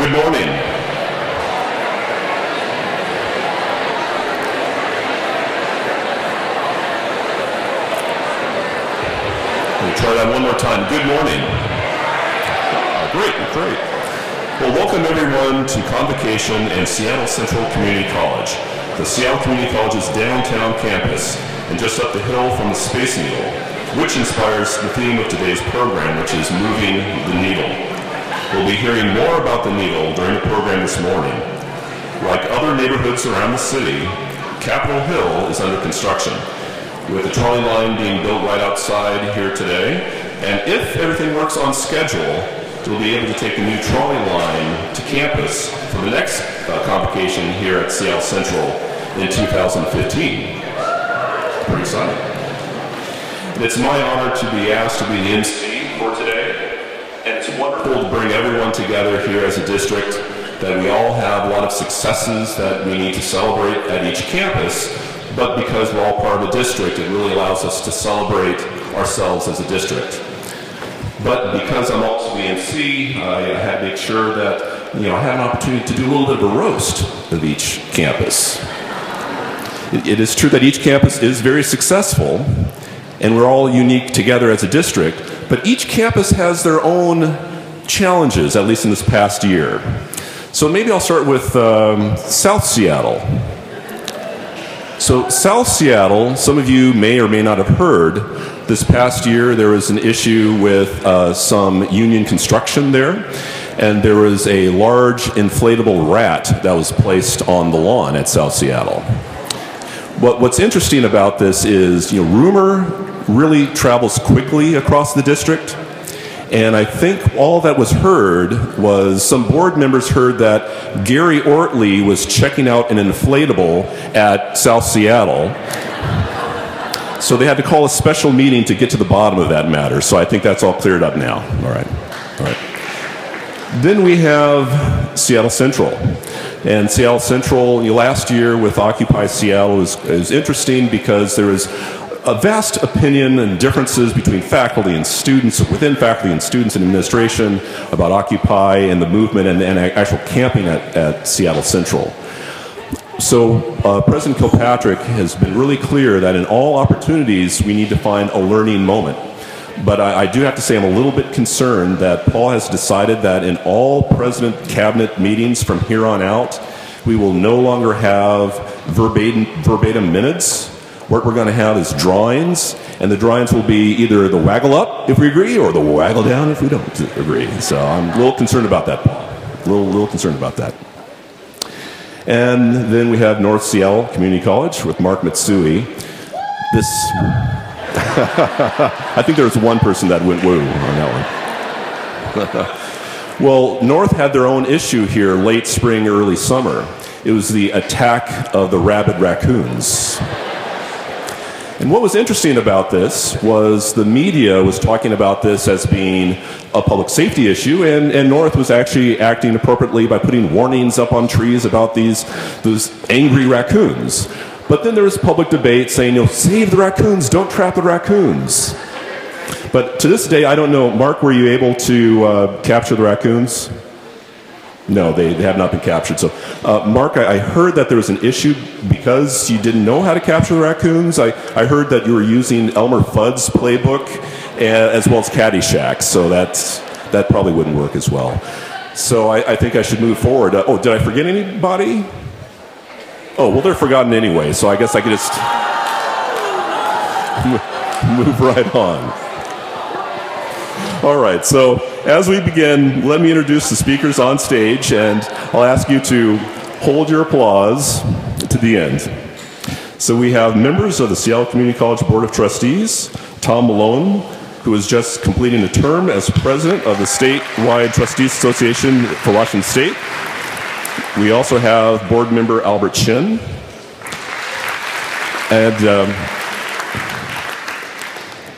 Good morning. We'll try that one more time. Good morning. Great. Well, welcome everyone to Convocation and Seattle Central Community College, the Seattle Community College's downtown campus, and just up the hill from the Space Needle, which inspires the theme of today's program, which is Moving the Needle. We'll be hearing more about the Needle during the program this morning. Like other neighborhoods around the city, Capitol Hill is under construction, with the trolley line being built right outside here today. And if everything works on schedule, we'll be able to take the new trolley line to campus for the next convocation here at Seattle Central in 2015. Pretty exciting. And it's my honor to be asked to be the MC for today. And it's wonderful to bring everyone together here as a district, that we all have a lot of successes that we need to celebrate at each campus, but because we're all part of the district, it really allows us to celebrate ourselves as a district. But because I'm also the MC, I had to make sure that I had an opportunity to do a little bit of a roast of each campus. It is true that each campus is very successful, and we're all unique together as a district, but each campus has their own challenges, at least in this past year. So maybe I'll start with South Seattle. So South Seattle, some of you may or may not have heard, this past year there was an issue with some union construction there, and there was a large inflatable rat that was placed on the lawn at South Seattle. What's interesting about this is, rumor really travels quickly across the district, and I think all that was heard was some board members heard that Gary Ortley was checking out an inflatable at South Seattle. So they had to call a special meeting to get to the bottom of that matter. So I think that's all cleared up now. All right. Then we have Seattle Central. And Seattle Central, last year with Occupy Seattle is interesting because there was a vast opinion and differences between faculty and students, within faculty and students and administration, about Occupy and the movement and actual camping at Seattle Central. So President Kilpatrick has been really clear that in all opportunities we need to find a learning moment. But I do have to say I'm a little bit concerned that Paul has decided that in all President Cabinet meetings from here on out, we will no longer have verbatim minutes. What we're going to have is drawings, and the drawings will be either the waggle up if we agree or the waggle down if we don't agree. So I'm a little concerned about that, Paul. A little concerned about that. And then we have North Seattle Community College with Mark Mitsui. I think there was one person that went woo on that one. Well, North had their own issue here late spring, early summer. It was the attack of the rabid raccoons. And what was interesting about this was the media was talking about this as being a public safety issue, and North was actually acting appropriately by putting warnings up on trees about those angry raccoons. But then there was public debate saying, save the raccoons, don't trap the raccoons. But to this day, I don't know, Mark, were you able to capture the raccoons? No, they have not been captured. So, Mark, I heard that there was an issue because you didn't know how to capture the raccoons. I heard that you were using Elmer Fudd's playbook as well as Caddyshack, so that probably wouldn't work as well. So I think I should move forward. Did I forget anybody? Oh, well, they're forgotten anyway, so I guess I could just move right on. All right, so as we begin, let me introduce the speakers on stage, and I'll ask you to hold your applause to the end. So we have members of the Seattle Community College Board of Trustees, Tom Malone, who is just completing a term as president of the Statewide Trustees Association for Washington State. We also have board member Albert Chin,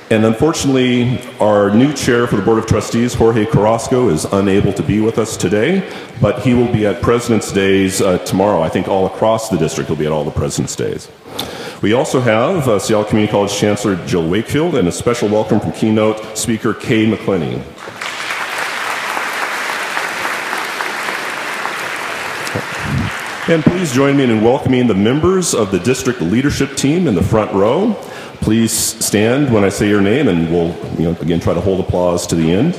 and unfortunately, our new chair for the Board of Trustees, Jorge Carrasco, is unable to be with us today, but he will be at President's Days tomorrow. I think all across the district he'll be at all the President's Days. We also have Seattle Community College Chancellor Jill Wakefield and a special welcome from keynote speaker Kay McClenny. And please join me in welcoming the members of the district leadership team in the front row. Please stand when I say your name, and we'll, again, try to hold applause to the end.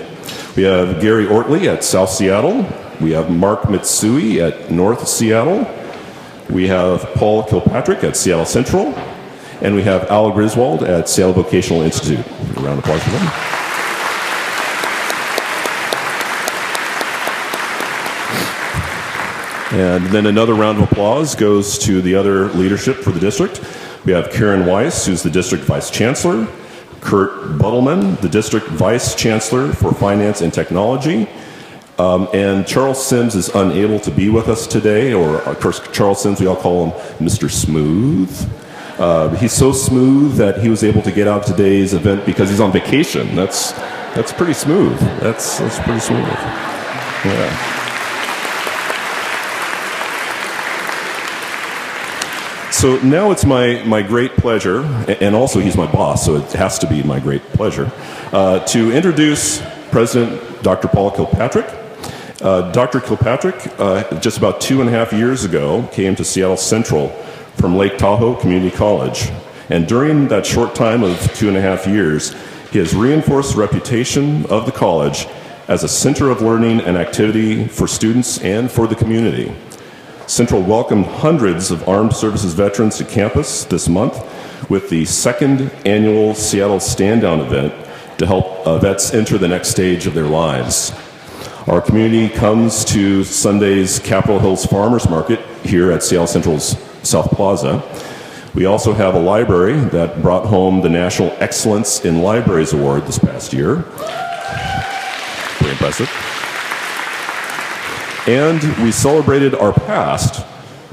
We have Gary Ortley at South Seattle. We have Mark Mitsui at North Seattle. We have Paul Kilpatrick at Seattle Central. And we have Al Griswold at Seattle Vocational Institute. A round of applause for them. And then another round of applause goes to the other leadership for the district. We have Karen Weiss, who's the district vice chancellor, Kurt Buttleman, the district vice chancellor for finance and technology, and Charles Sims is unable to be with us today, or of course Charles Sims, we all call him Mr. Smooth. He's so smooth that he was able to get out of today's event because he's on vacation. That's pretty smooth. That's pretty smooth. Yeah. So now it's my great pleasure, and also he's my boss, so it has to be my great pleasure, to introduce President Dr. Paul Kilpatrick. Dr. Kilpatrick, just about 2.5 years ago, came to Seattle Central from Lake Tahoe Community College. And during that short time of 2.5 years, he has reinforced the reputation of the college as a center of learning and activity for students and for the community. Central welcomed hundreds of armed services veterans to campus this month with the second annual Seattle Stand Down event to help vets enter the next stage of their lives. Our community comes to Sunday's Capitol Hills Farmers Market here at Seattle Central's South Plaza. We also have a library that brought home the National Excellence in Libraries Award this past year. Pretty impressive. And we celebrated our past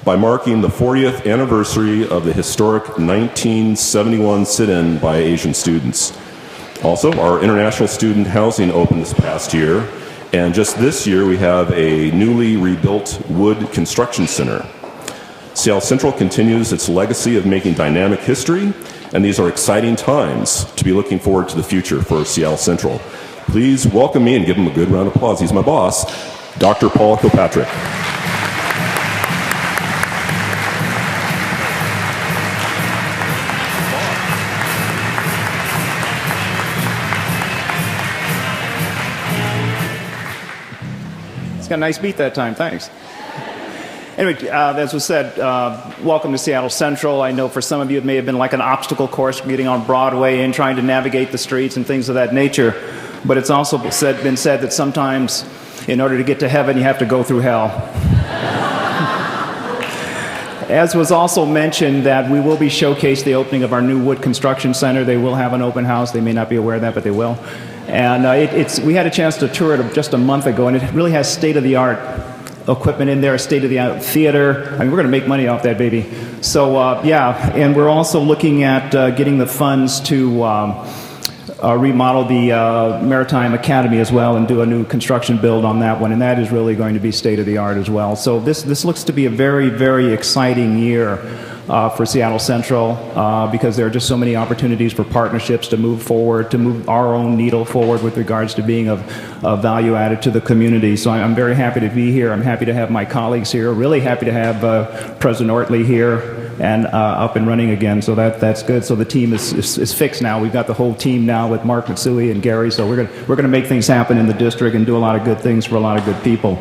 by marking the 40th anniversary of the historic 1971 sit-in by Asian students. Also, our international student housing opened this past year, and just this year we have a newly rebuilt wood construction center. Seattle Central continues its legacy of making dynamic history, and these are exciting times to be looking forward to the future for Seattle Central. Please welcome me and give him a good round of applause. He's my boss, Dr. Paul Kilpatrick. It's got a nice beat that time, thanks. Anyway, as was said, welcome to Seattle Central. I know for some of you it may have been like an obstacle course getting on Broadway and trying to navigate the streets and things of that nature, but it's also been said that sometimes in order to get to heaven, you have to go through hell. As was also mentioned, that we will be showcasing the opening of our new wood construction center. They will have an open house. They may not be aware of that, but they will. And we had a chance to tour it just a month ago, and it really has state-of-the-art equipment in there, state-of-the-art theater. I mean, we're going to make money off that, baby. So, yeah, and we're also looking at getting the funds to remodel the Maritime Academy as well and do a new construction build on that one, and that is really going to be state-of-the-art as well. So this looks to be a very, very exciting year for Seattle Central because there are just so many opportunities for partnerships to move forward, to move our own needle forward with regards to being of value added to the community. So I'm very happy to be here. I'm happy to have my colleagues here. Really happy to have President Ortley here and up and running again. So that's good. So the team is fixed now. We've got the whole team now with Mark Mitsui and Gary. So we're gonna make things happen in the district and do a lot of good things for a lot of good people.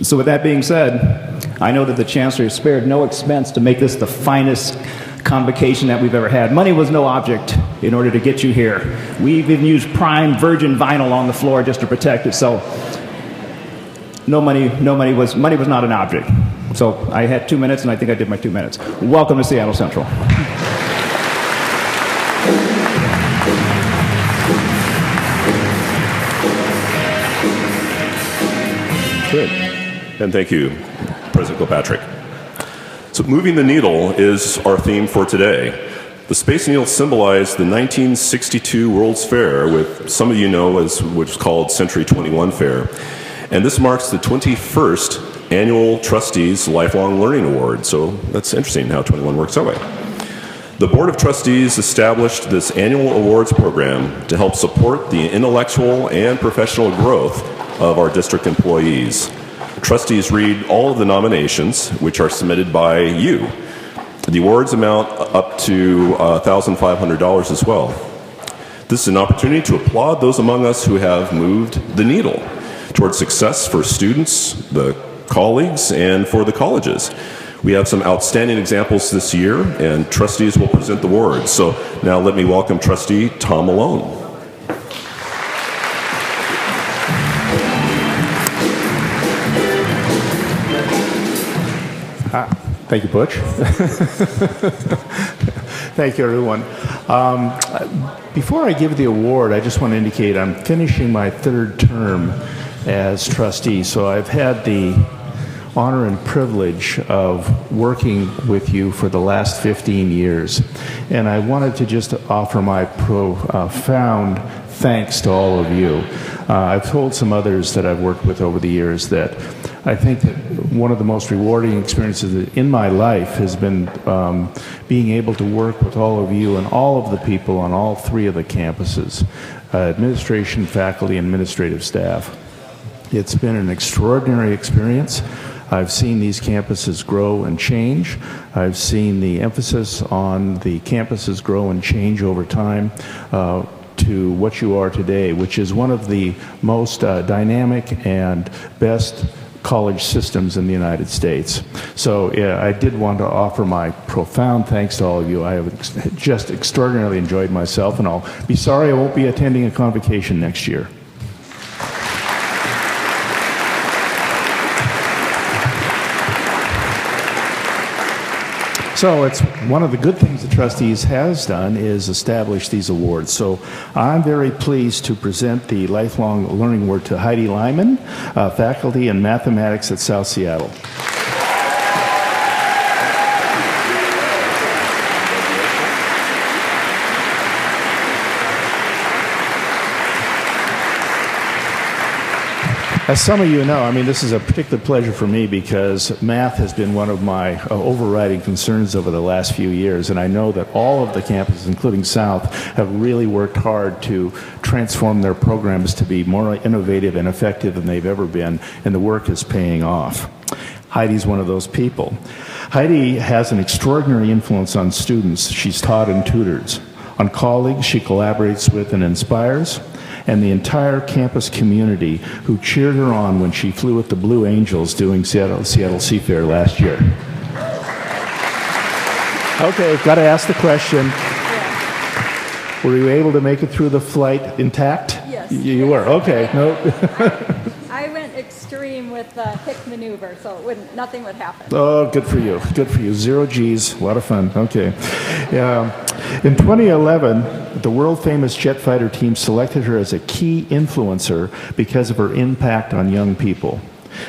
So with that being said, I know that the Chancellor has spared no expense to make this the finest convocation that we've ever had. Money was no object in order to get you here. We even used prime virgin vinyl on the floor just to protect it. So money was not an object. So I had 2 minutes, and I think I did my 2 minutes. Welcome to Seattle Central. Good. And thank you, President Kilpatrick. So moving the needle is our theme for today. The Space Needle symbolized the 1962 World's Fair, with some of you know as which is called Century 21 Fair. And this marks the 21st Annual Trustees Lifelong Learning Award. So that's interesting how 21 works that way. The Board of Trustees established this annual awards program to help support the intellectual and professional growth of our district employees. Trustees read all of the nominations, which are submitted by you. The awards amount up to $1,500 as well. This is an opportunity to applaud those among us who have moved the needle towards success for students, the colleagues, and for the colleges. We have some outstanding examples this year, and trustees will present the awards. So now let me welcome Trustee Tom Malone. Thank you, Butch. Thank you, everyone. Before I give the award, I just want to indicate I'm finishing my third term as trustee, so I've had the honor and privilege of working with you for the last 15 years. And I wanted to just offer my profound thanks to all of you. I've told some others that I've worked with over the years that I think that one of the most rewarding experiences in my life has been being able to work with all of you and all of the people on all three of the campuses, administration, faculty, and administrative staff. It's been an extraordinary experience. I've seen these campuses grow and change. I've seen the emphasis on the campuses grow and change over time to what you are today, which is one of the most dynamic and best college systems in the United States. So I did want to offer my profound thanks to all of you. I have just extraordinarily enjoyed myself, and I'll be sorry I won't be attending a convocation next year. So it's one of the good things the trustees has done is establish these awards. So I'm very pleased to present the Lifelong Learning Award to Heidi Lyman, faculty in mathematics at South Seattle. As some of you know, I mean, this is a particular pleasure for me because math has been one of my overriding concerns over the last few years, and I know that all of the campuses, including South, have really worked hard to transform their programs to be more innovative and effective than they've ever been, and the work is paying off. Heidi's one of those people. Heidi has an extraordinary influence on students she's taught and tutors, on colleagues she collaborates with and inspires, and the entire campus community who cheered her on when she flew with the Blue Angels doing Seattle Seafair last year. Okay, got to ask the question. Yeah. Were you able to make it through the flight intact? Yes. You were? Okay. No. I went extreme with the hick maneuver, so nothing would happen. Oh, good for you. Good for you. 0 G's. A lot of fun. Okay. Yeah. In 2011, the world-famous jet fighter team selected her as a key influencer because of her impact on young people.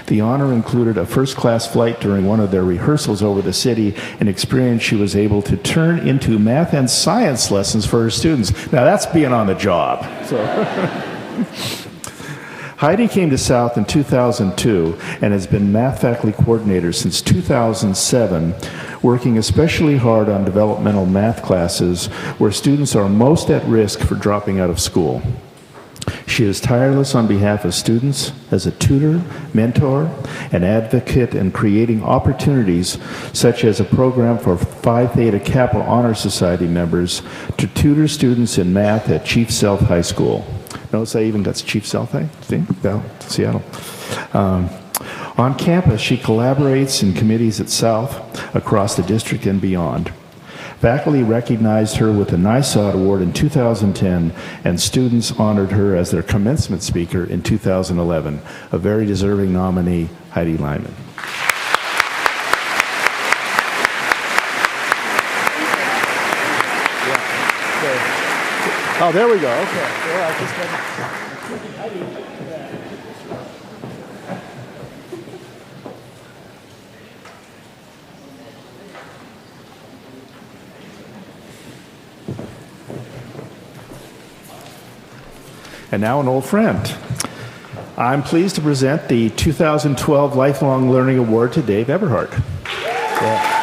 The honor included a first-class flight during one of their rehearsals over the city, an experience she was able to turn into math and science lessons for her students. Now, that's being on the job. So. Heidi came to South in 2002 and has been math faculty coordinator since 2007, working especially hard on developmental math classes where students are most at risk for dropping out of school. She is tireless on behalf of students as a tutor, mentor, and advocate in creating opportunities such as a program for Phi Theta Kappa Honor Society members to tutor students in math at Chief Sealth High School. Notice I even got Chief Sealth High, see, down Seattle. On campus, she collaborates in committees at South, across the district, and beyond. Faculty recognized her with the NISOT Award in 2010, and students honored her as their commencement speaker in 2011. A very deserving nominee, Heidi Lyman. Oh, there we go. Okay. Well, I just And now an old friend. I'm pleased to present the 2012 Lifelong Learning Award to Dave Eberhardt. Yeah.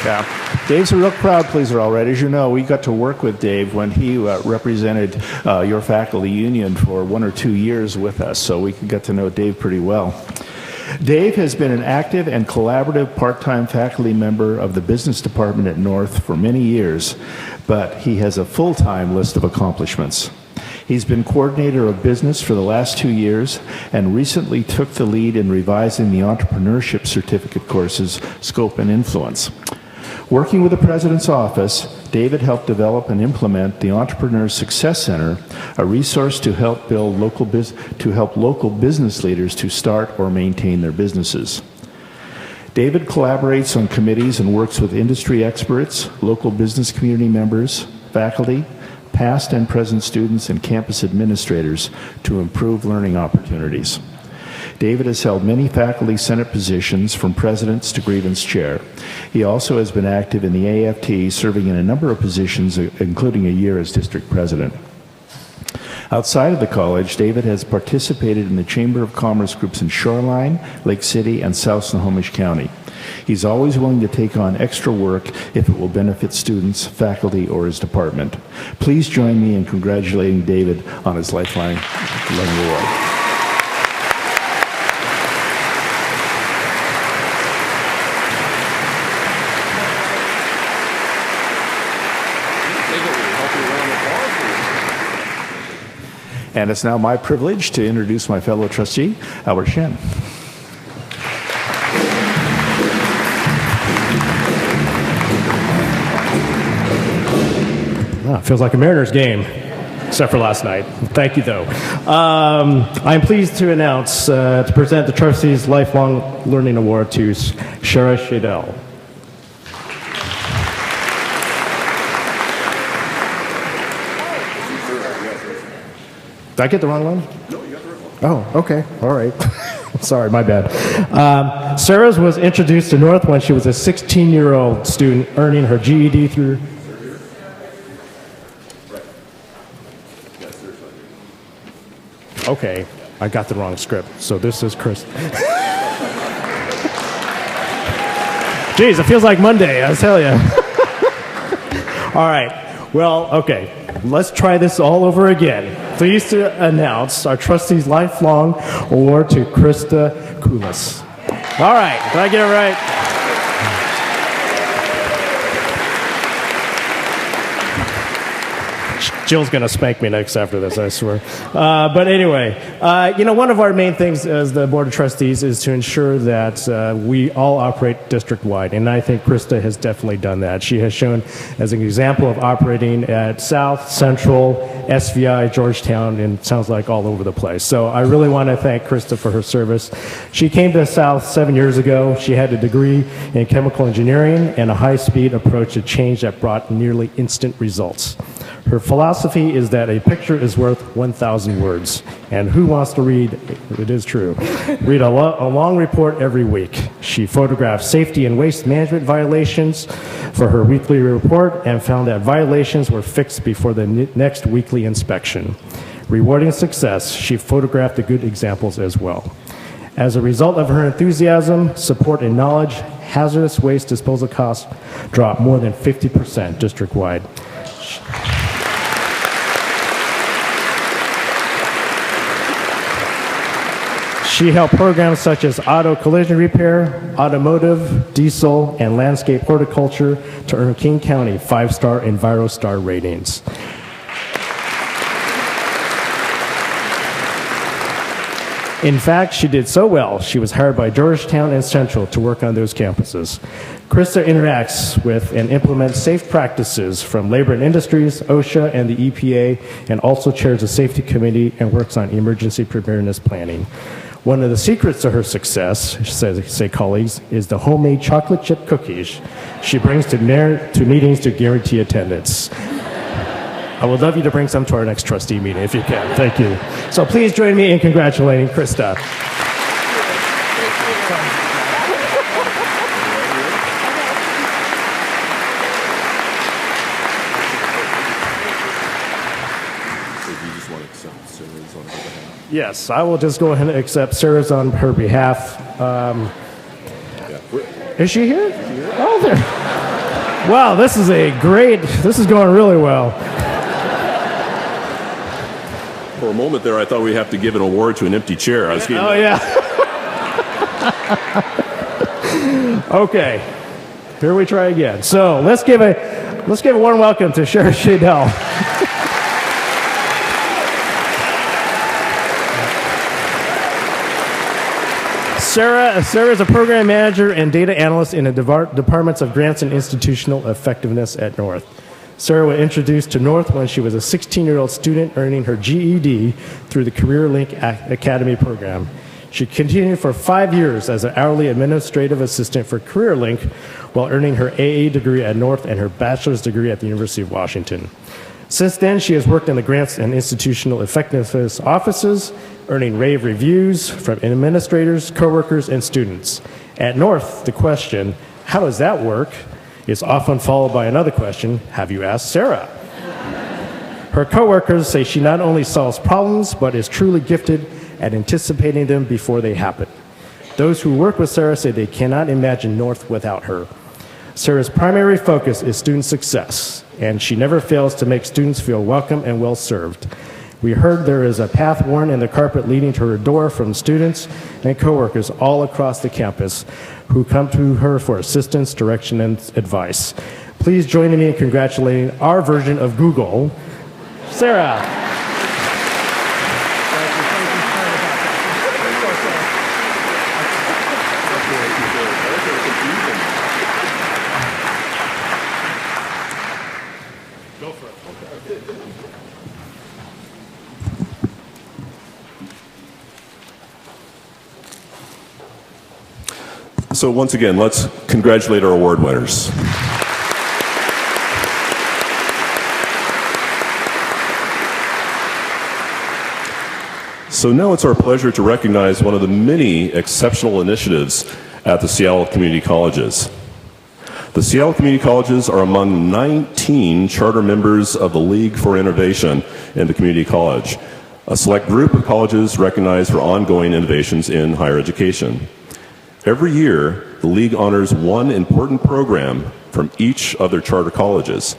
Yeah. Dave's a real crowd pleaser, all right. As you know, we got to work with Dave when he represented your faculty union for 1 or 2 years with us, so we got to know Dave pretty well. Dave has been an active and collaborative part-time faculty member of the business department at North for many years, but he has a full-time list of accomplishments. He's been coordinator of business for the last 2 years and recently took the lead in revising the entrepreneurship certificate courses Scope and Influence. Working with the President's Office, David helped develop and implement the Entrepreneur Success Center, a resource to help local business leaders to start or maintain their businesses. David collaborates on committees and works with industry experts, local business community members, faculty, past and present students, and campus administrators to improve learning opportunities. David has held many faculty senate positions from presidents to grievance chair. He also has been active in the AFT, serving in a number of positions, including a year as district president. Outside of the college, David has participated in the Chamber of Commerce groups in Shoreline, Lake City, and South Snohomish County. He's always willing to take on extra work if it will benefit students, faculty, or his department. Please join me in congratulating David on his lifelong award. And it's now my privilege to introduce my fellow trustee, Albert Shen. Oh, feels like a Mariners game, except for last night. Thank you, though. I'm pleased to announce, to present the Trustees Lifelong Learning Award to Shara Shadell. Did I get the wrong one? No, you got the right one. Oh, okay. All right. Sorry, my bad. Sarah's was introduced to North when she was a 16-year-old student earning her GED through... Okay, I got the wrong script, so this is Chris. Jeez, it feels like Monday, I tell you. All right, well, okay, let's try this all over again. Pleased to announce our Trustees Lifelong Award to Krista Kulis. All right, did I get it right? Jill's going to spank me next after this, I swear. But anyway, one of our main things as the Board of Trustees is to ensure that we all operate district-wide, and I think Krista has definitely done that. She has shown as an example of operating at South, Central, SVI, Georgetown, and sounds like all over the place. So I really want to thank Krista for her service. She came to South 7 years ago. She had a degree in chemical engineering and a high-speed approach to change that brought nearly instant results. Her philosophy is that a picture is worth 1,000 words. And who wants to read, it is true, read a long report every week. She photographed safety and waste management violations for her weekly report and found that violations were fixed before the next weekly inspection. Rewarding success, she photographed the good examples as well. As a result of her enthusiasm, support, and knowledge, hazardous waste disposal costs dropped more than 50% district-wide. She helped programs such as auto collision repair, automotive, diesel, and landscape horticulture to earn King County 5-star EnviroStar ratings. In fact, she did so well, she was hired by Georgetown and Central to work on those campuses. Krista interacts with and implements safe practices from Labor and Industries, OSHA, and the EPA, and also chairs a safety committee and works on emergency preparedness planning. One of the secrets to her success, say colleagues, is the homemade chocolate chip cookies she brings to meetings to guarantee attendance. I would love you to bring some to our next trustee meeting if you can. Thank you. So please join me in congratulating Krista. Yes, I will just go ahead and accept Sarah's on her behalf. Is she here? Oh, there. Wow, this is going really well. For a moment there, I thought we'd have to give an award to an empty chair. Oh, yeah. Okay, here we try again. So let's give a warm welcome to Sheriff Shadell. Sarah is a program manager and data analyst in the departments of grants and institutional effectiveness at North. Sarah was introduced to North when she was a 16-year-old student earning her GED through the Career Link Academy program. She continued for 5 years as an hourly administrative assistant for Career Link while earning her AA degree at North and her bachelor's degree at the University of Washington. Since then, she has worked in the grants and institutional effectiveness offices, earning rave reviews from administrators, coworkers, and students. At North, the question, how does that work, is often followed by another question, have you asked Sarah? Her coworkers say she not only solves problems, but is truly gifted at anticipating them before they happen. Those who work with Sarah say they cannot imagine North without her. Sarah's primary focus is student success, and she never fails to make students feel welcome and well served. We heard there is a path worn in the carpet leading to her door from students and coworkers all across the campus who come to her for assistance, direction, and advice. Please join me in congratulating our version of Google, Sarah. So once again, let's congratulate our award winners. So now it's our pleasure to recognize one of the many exceptional initiatives at the Seattle Community Colleges. The Seattle Community Colleges are among 19 charter members of the League for Innovation in the Community College, a select group of colleges recognized for ongoing innovations in higher education. Every year, the League honors one important program from each of their charter colleges.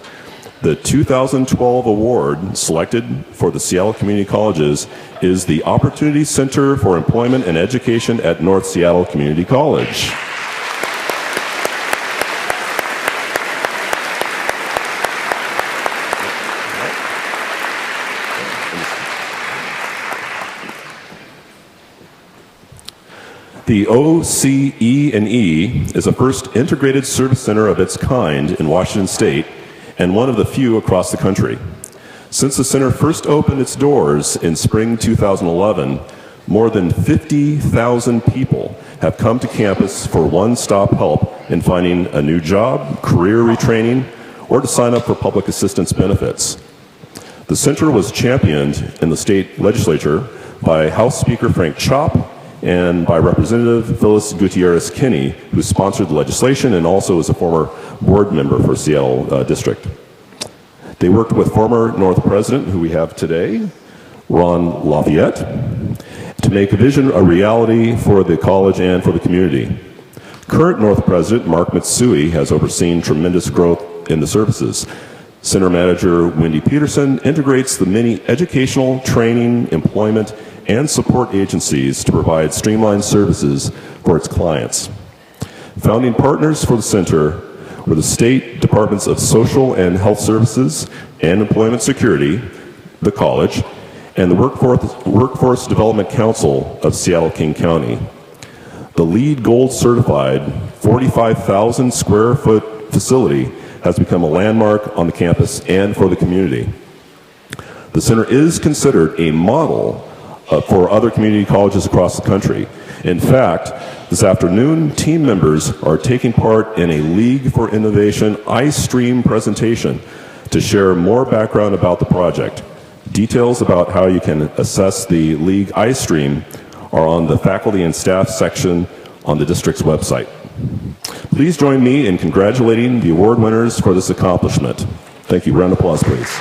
The 2012 award selected for the Seattle Community Colleges is the Opportunity Center for Employment and Education at North Seattle Community College. The OCE&E is a first integrated service center of its kind in Washington State and one of the few across the country. Since the center first opened its doors in spring 2011, more than 50,000 people have come to campus for one-stop help in finding a new job, career retraining, or to sign up for public assistance benefits. The center was championed in the state legislature by House Speaker Frank Chopp and by Representative Phyllis Gutierrez Kinney, who sponsored the legislation and also is a former board member for Seattle District. They worked with former North President, who we have today, Ron Lafayette, to make a vision a reality for the college and for the community. Current North President, Mark Mitsui, has overseen tremendous growth in the services. Center Manager Wendy Peterson integrates the many educational, training, employment, and support agencies to provide streamlined services for its clients. Founding partners for the center were the State Departments of Social and Health Services and Employment Security, the college, and the Workforce Development Council of Seattle-King County. The LEED Gold certified 45,000 square foot facility has become a landmark on the campus and for the community. The center is considered a model for other community colleges across the country. In fact, this afternoon, team members are taking part in a League for Innovation iStream presentation to share more background about the project. Details about how you can assess the League iStream are on the faculty and staff section on the district's website. Please join me in congratulating the award winners for this accomplishment. Thank you. Round of applause, please.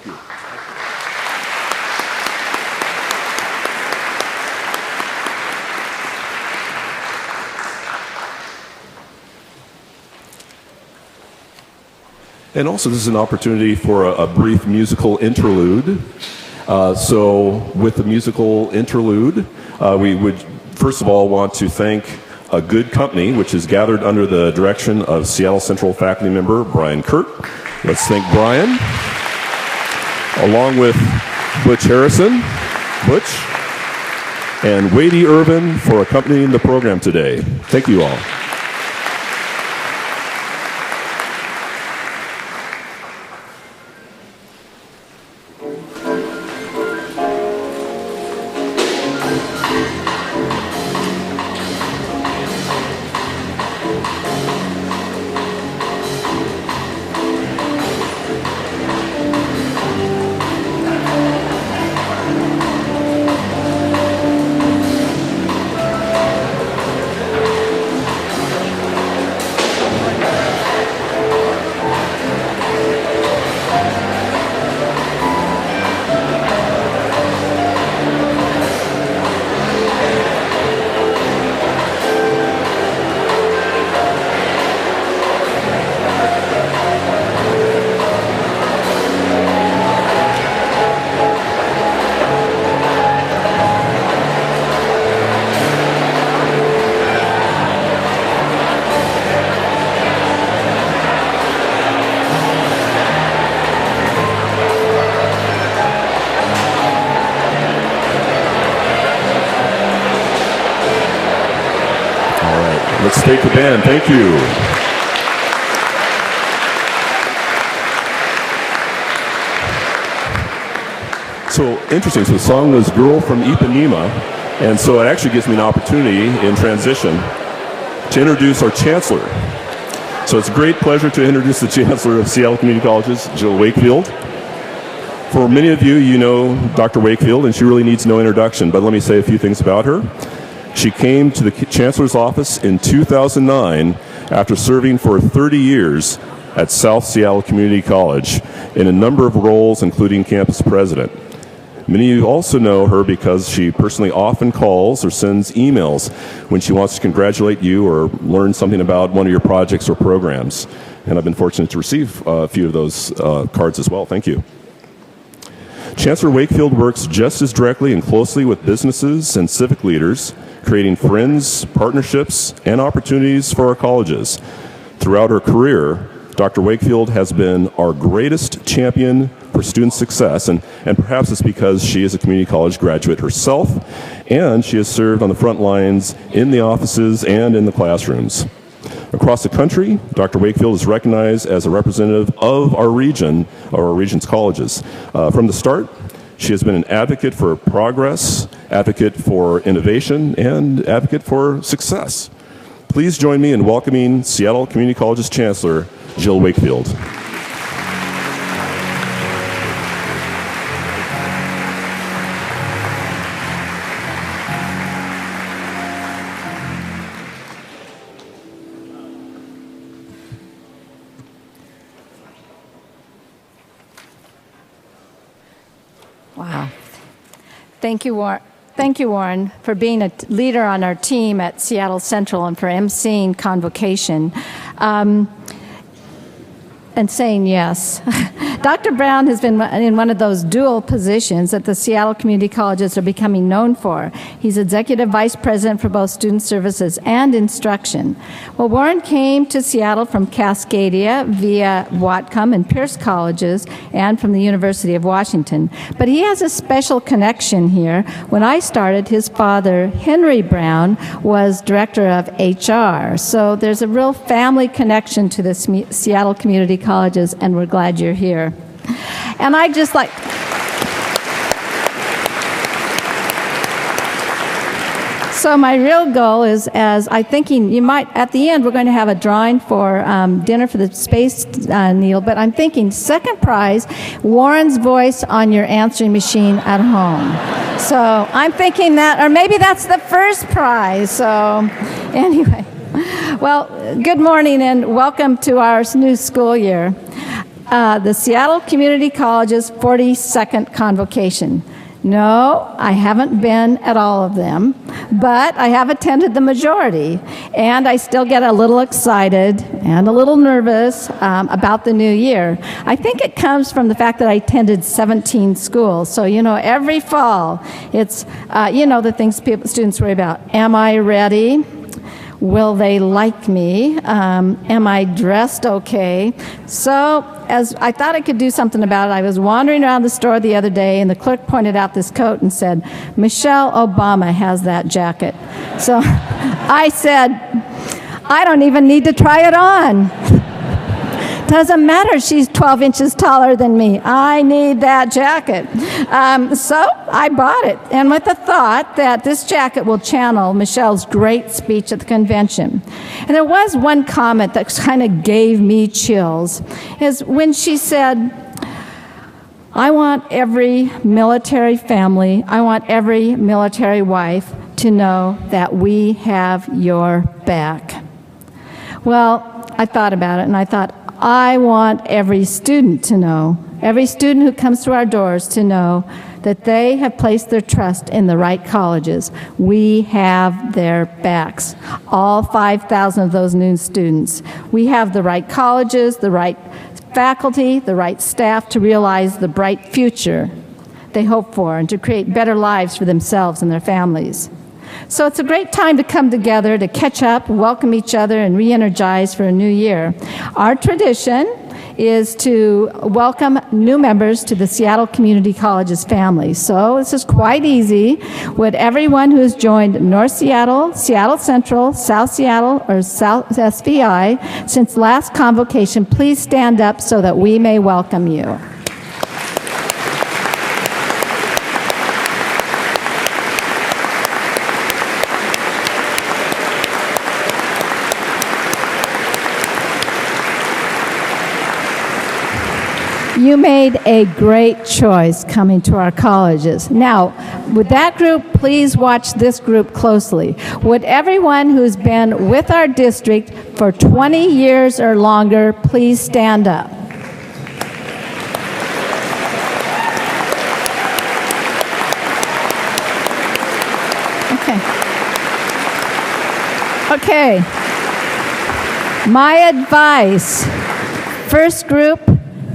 Thank you. And also, this is an opportunity for a brief musical interlude. So with the musical interlude, we would first of all want to thank a good company, which is gathered under the direction of Seattle Central faculty member Brian Kurt. Let's thank Brian, along with Butch Harrison, and Wadey Irvin for accompanying the program today. Thank you all. Let's thank the band. Thank you. So interesting. So the song was Girl from Ipanema. And so it actually gives me an opportunity in transition to introduce our chancellor. So it's a great pleasure to introduce the chancellor of Seattle Community Colleges, Jill Wakefield. For many of you, you know Dr. Wakefield, and she really needs no introduction, but let me say a few things about her. She came to the chancellor's office in 2009 after serving for 30 years at South Seattle Community College in a number of roles, including campus president. Many of you also know her because she personally often calls or sends emails when she wants to congratulate you or learn something about one of your projects or programs. And I've been fortunate to receive a few of those cards as well. Thank you. Chancellor Wakefield works just as directly and closely with businesses and civic leaders, creating friends, partnerships, and opportunities for our colleges. Throughout her career, Dr. Wakefield has been our greatest champion for student success, and perhaps it's because she is a community college graduate herself, and she has served on the front lines in the offices and in the classrooms. Across the country, Dr. Wakefield is recognized as a representative of our region, or our region's colleges. From the start, she has been an advocate for progress, advocate for innovation, and advocate for success. Please join me in welcoming Seattle Community College's Chancellor, Jill Wakefield. Wow. Thank you, Warren, for being a leader on our team at Seattle Central and for emceeing Convocation. And saying yes. Dr. Brown has been in one of those dual positions that the Seattle Community Colleges are becoming known for. He's Executive Vice President for both Student Services and Instruction. Well, Warren came to Seattle from Cascadia via Whatcom and Pierce Colleges and from the University of Washington. But he has a special connection here. When I started, his father, Henry Brown, was Director of HR. So there's a real family connection to the Seattle Community Colleges, and we're glad you're here. And I'd just like... So my real goal is, as I'm thinking, you might, at the end, we're going to have a drawing for dinner for the Space Needle, but I'm thinking second prize, Warren's voice on your answering machine at home. So I'm thinking that, or maybe that's the first prize. So anyway, well, good morning and welcome to our new school year. the Seattle Community College's 42nd Convocation. No, I haven't been at all of them, but I have attended the majority, and I still get a little excited and a little nervous about the new year. I think it comes from the fact that I attended 17 schools, so every fall it's the things students worry about. Am I ready? Will they like me? Am I dressed okay? So as I thought I could do something about it, I was wandering around the store the other day, and the clerk pointed out this coat and said, Michelle Obama has that jacket. So I said, I don't even need to try it on. Doesn't matter, she's 12 inches taller than me. I need that jacket. So I bought it, and with the thought that this jacket will channel Michelle's great speech at the convention. And there was one comment that kind of gave me chills, is when she said, I want every military family, I want every military wife to know that we have your back. Well, I thought about it, and I thought, I want every student to know, every student who comes through our doors to know that they have placed their trust in the right colleges. We have their backs. All 5,000 of those new students. We have the right colleges, the right faculty, the right staff to realize the bright future they hope for and to create better lives for themselves and their families. So it's a great time to come together, to catch up, welcome each other, and re-energize for a new year. Our tradition is to welcome new members to the Seattle Community College's family. So this is quite easy. Would everyone who has joined North Seattle, Seattle Central, South Seattle, or South SVI since last convocation please stand up so that we may welcome you? You made a great choice coming to our colleges. Now, with that group, please watch this group closely. Would everyone who's been with our district for 20 years or longer please stand up? Okay. My advice, first group,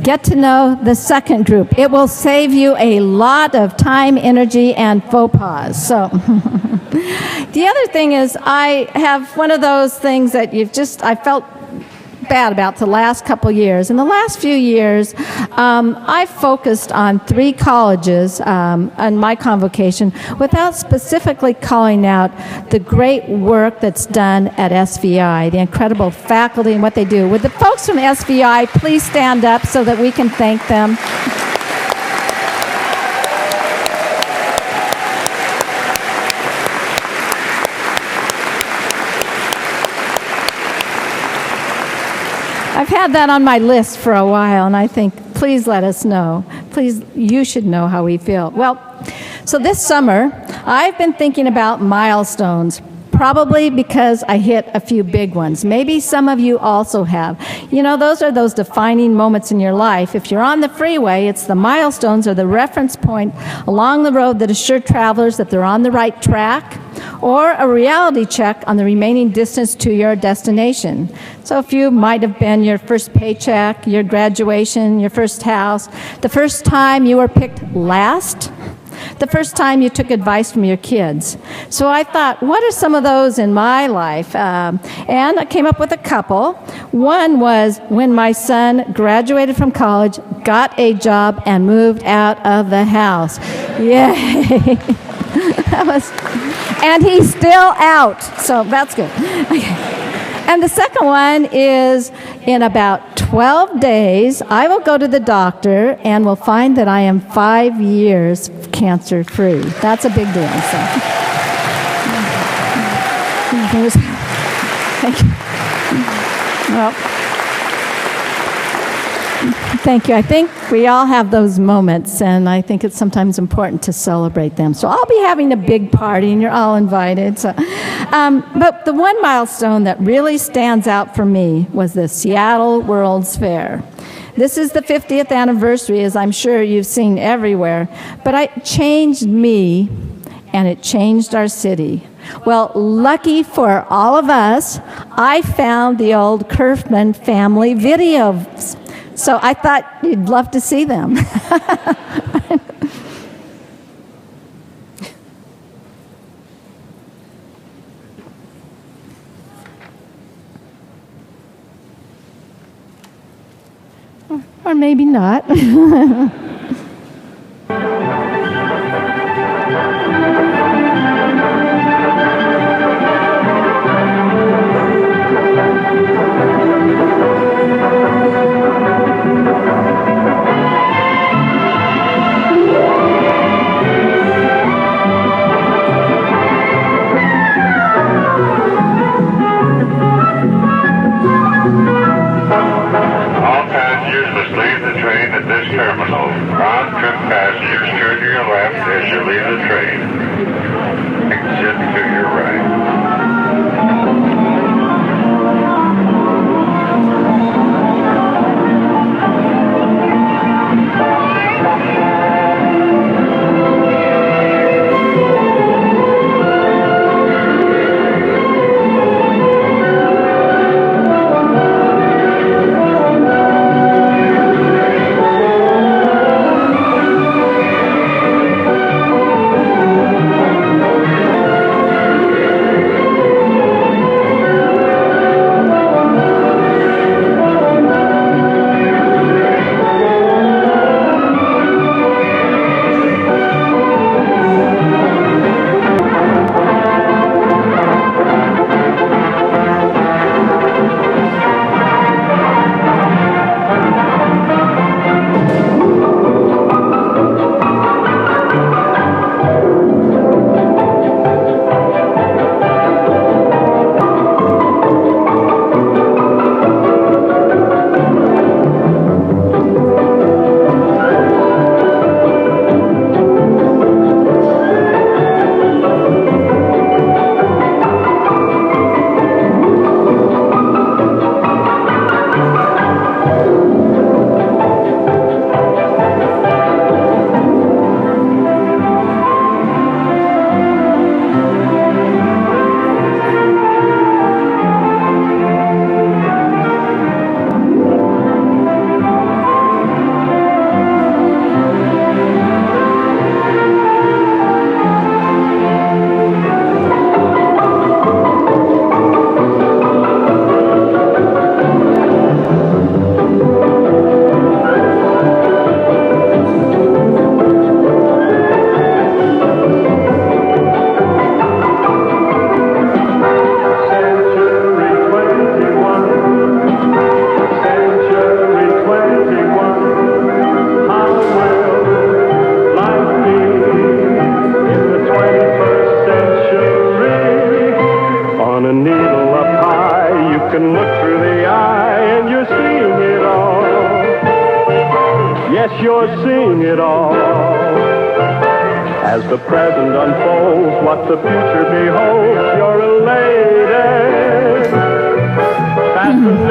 get to know the second group. It will save you a lot of time, energy, and faux pas. So, the other thing is I have one of those things that I felt bad about the last couple years. In the last few years, I focused on 3 colleges on my convocation without specifically calling out the great work that's done at SVI, the incredible faculty and what they do. Would the folks from SVI please stand up so that we can thank them? I've had that on my list for a while, and I think, please let us know. Please, you should know how we feel. Well, so this summer, I've been thinking about milestones, probably because I hit a few big ones. Maybe some of you also have. Those are those defining moments in your life. If you're on the freeway, it's the milestones or the reference point along the road that assure travelers that they're on the right track, or a reality check on the remaining distance to your destination. So a few might have been your first paycheck, your graduation, your first house, the first time you were picked last, the first time you took advice from your kids. So I thought, what are some of those in my life? And I came up with a couple. One was when my son graduated from college, got a job, and moved out of the house. Yay! And he's still out, so that's good. And the second one is in about 12 days, I will go to the doctor and will find that I am 5 years cancer-free. That's a big deal. So. Thank you. Well, thank you. I think we all have those moments, and I think it's sometimes important to celebrate them. So I'll be having a big party, and you're all invited. So, but the one milestone that really stands out for me was the Seattle World's Fair. This is the 50th anniversary, as I'm sure you've seen everywhere, but it changed me, and it changed our city. Well, lucky for all of us, I found the old Kerfman family videos. So I thought you'd love to see them. Or maybe not. Terminal. Round-trip passengers turn to your left as you leave the train. Exit to your right. can look through the eye and you're seeing it all. Yes, you're seeing it all. As the present unfolds, what the future beholds, you're elated, fascinated.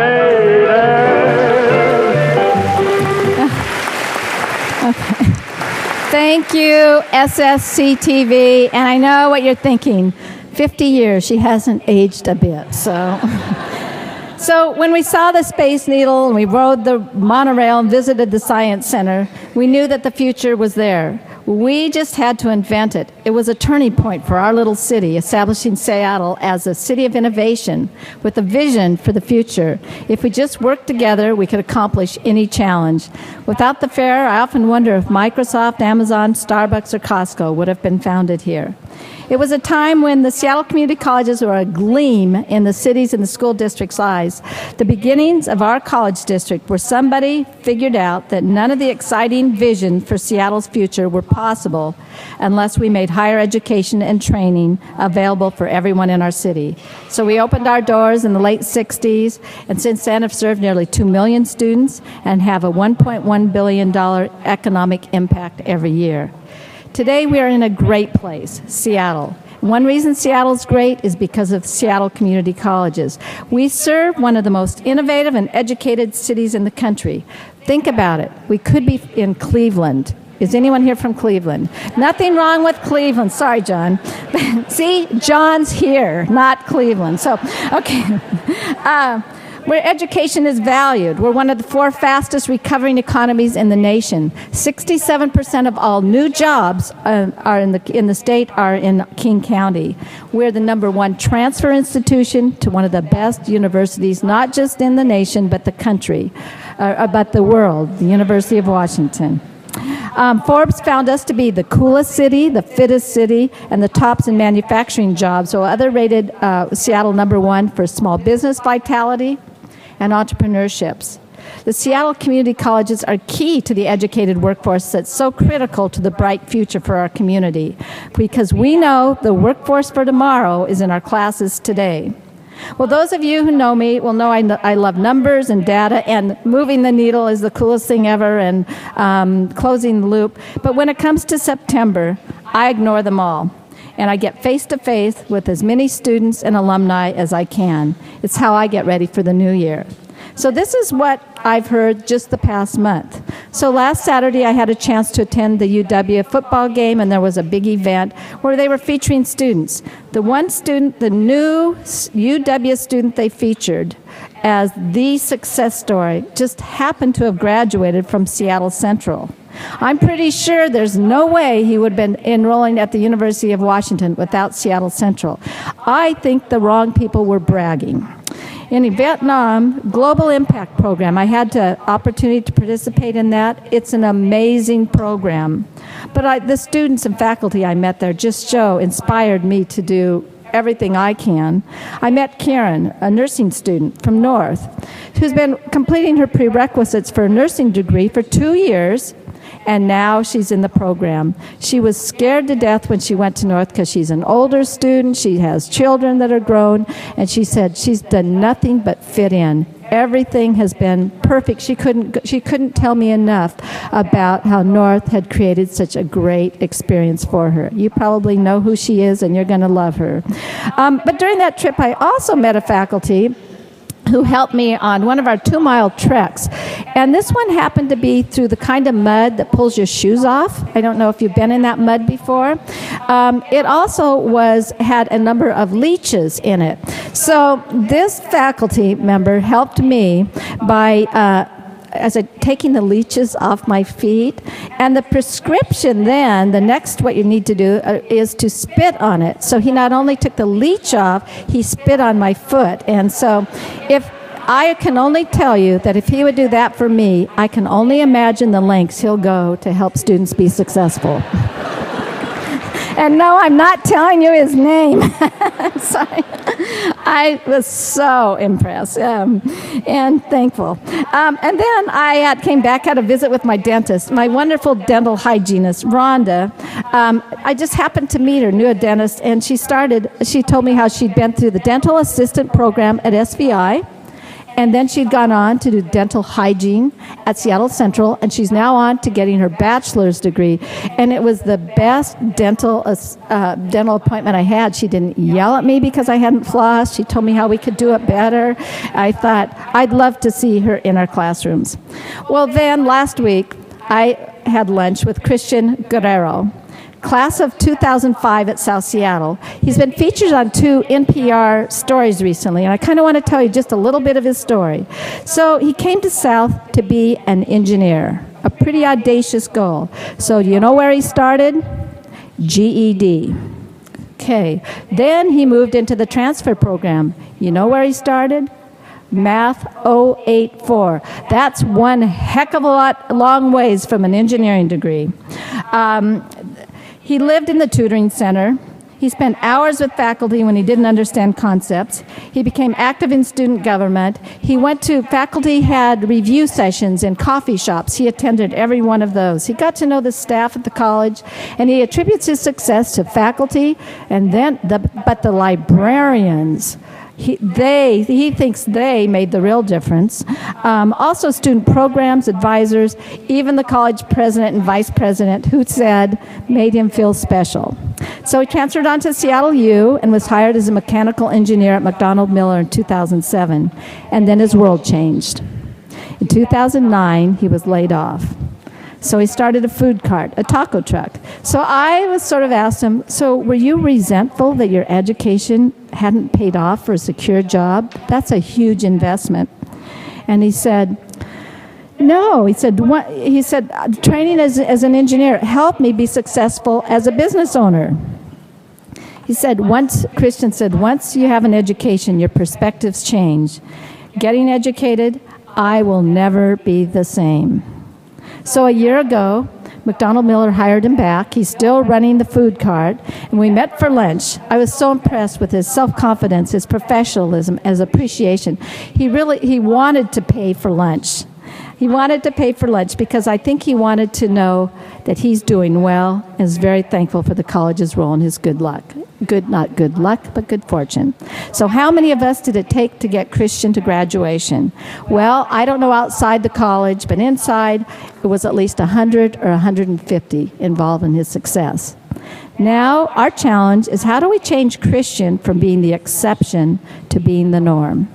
Okay. Thank you, SSCTV. And I know what you're thinking. 50 years, she hasn't aged a bit, so. So when we saw the Space Needle and we rode the monorail and visited the Science Center, we knew that the future was there. We just had to invent it. It was a turning point for our little city, establishing Seattle as a city of innovation with a vision for the future. If we just worked together, we could accomplish any challenge. Without the fair, I often wonder if Microsoft, Amazon, Starbucks, or Costco would have been founded here. It was a time when the Seattle community colleges were a gleam in the cities and the school district's eyes. The beginnings of our college district, where somebody figured out that none of the exciting visions for Seattle's future were possible unless we made higher education and training available for everyone in our city. So we opened our doors in the late 60s, and since then have served nearly 2 million students and have a $1.1 billion economic impact every year. Today we are in a great place, Seattle. One reason Seattle's great is because of Seattle community colleges. We serve one of the most innovative and educated cities in the country. Think about it. We could be in Cleveland. Is anyone here from Cleveland? Nothing wrong with Cleveland. Sorry, John. See, John's here, not Cleveland. So, okay. Where education is valued. We're one of the 4 fastest recovering economies in the nation. 67% of all new jobs are in the state are in King County. We're the #1 transfer institution to one of the best universities, not just in the nation, but the country, but the world, the University of Washington. Forbes found us to be the coolest city, the fittest city, and the tops in manufacturing jobs. So other rated Seattle #1 for small business vitality and entrepreneurships. The Seattle community colleges are key to the educated workforce that's so critical to the bright future for our community, because we know the workforce for tomorrow is in our classes today. Well, those of you who know me will know I love numbers and data, and moving the needle is the coolest thing ever, and closing the loop. But when it comes to September, I ignore them all, and I get face-to-face with as many students and alumni as I can. It's how I get ready for the new year. So this is what I've heard just the past month. So last Saturday, I had a chance to attend the UW football game, and there was a big event where they were featuring students. The one student, the new UW student they featured as the success story, just happened to have graduated from Seattle Central. I'm pretty sure there's no way he would have been enrolling at the University of Washington without Seattle Central. I think the wrong people were bragging. In Vietnam Global Impact Program, I had the opportunity to participate in that. It's an amazing program. But the students and faculty I met there just inspired me to do everything I can. I met Karen, a nursing student from North, who's been completing her prerequisites for a nursing degree for 2 years, and now she's in the program. She was scared to death when she went to North because she's an older student, she has children that are grown, and she said she's done nothing but fit in. Everything has been perfect. She couldn't tell me enough about how North had created such a great experience for her. You probably know who she is, and you're going to love her. But during that trip, I also met a faculty who helped me on one of our 2-mile treks. And this one happened to be through the kind of mud that pulls your shoes off. I don't know if you've been in that mud before. It also had a number of leeches in it. So this faculty member helped me by taking the leeches off my feet. And the prescription then, what you need to do is to spit on it. So he not only took the leech off, he spit on my foot. And so I can only tell you that if he would do that for me, I can only imagine the lengths he'll go to help students be successful. And no, I'm not telling you his name. I'm sorry. I was so impressed and thankful. And then I came back, had a visit with my dentist, my wonderful dental hygienist, Rhonda. I just happened to meet her, knew a dentist, and she told me how she'd been through the dental assistant program at SVI. And then she'd gone on to do dental hygiene at Seattle Central, and she's now on to getting her bachelor's degree. And it was the best dental appointment I had. She didn't yell at me because I hadn't flossed. She told me how we could do it better. I thought, I'd love to see her in our classrooms. Well, then last week, I had lunch with Christian Guerrero, class of 2005 at South Seattle. He's been featured on 2 NPR stories recently, and I kind of want to tell you just a little bit of his story. So he came to South to be an engineer, a pretty audacious goal. So do you know where he started? GED. Okay. Then he moved into the transfer program. You know where he started? Math 084. That's one heck of a long ways from an engineering degree. He lived in the tutoring center. He spent hours with faculty when he didn't understand concepts. He became active in student government. Faculty had review sessions in coffee shops. He attended every one of those. He got to know the staff at the college, and he attributes his success to faculty but the librarians. He thinks they made the real difference. Also student programs, advisors, even the college president and vice president who made him feel special. So he transferred on to Seattle U and was hired as a mechanical engineer at McDonald Miller in 2007. And then his world changed. In 2009, he was laid off. So he started a food cart, a taco truck. So I was sort of asked him, so were you resentful that your education hadn't paid off for a secure job? That's a huge investment. And he said, no. He said, training as an engineer helped me be successful as a business owner. He said, Christian said, once you have an education, your perspectives change. Getting educated, I will never be the same. So a year ago, McDonald Miller hired him back. He's still running the food cart, and we met for lunch. I was so impressed with his self-confidence, his professionalism, his appreciation. He wanted to pay for lunch. He wanted to pay for lunch because I think he wanted to know that he's doing well and is very thankful for the college's role in his good luck. Not good luck, but good fortune. So how many of us did it take to get Christian to graduation? Well, I don't know outside the college, but inside it was at least 100 or 150 involved in his success. Now, our challenge is how do we change Christian from being the exception to being the norm?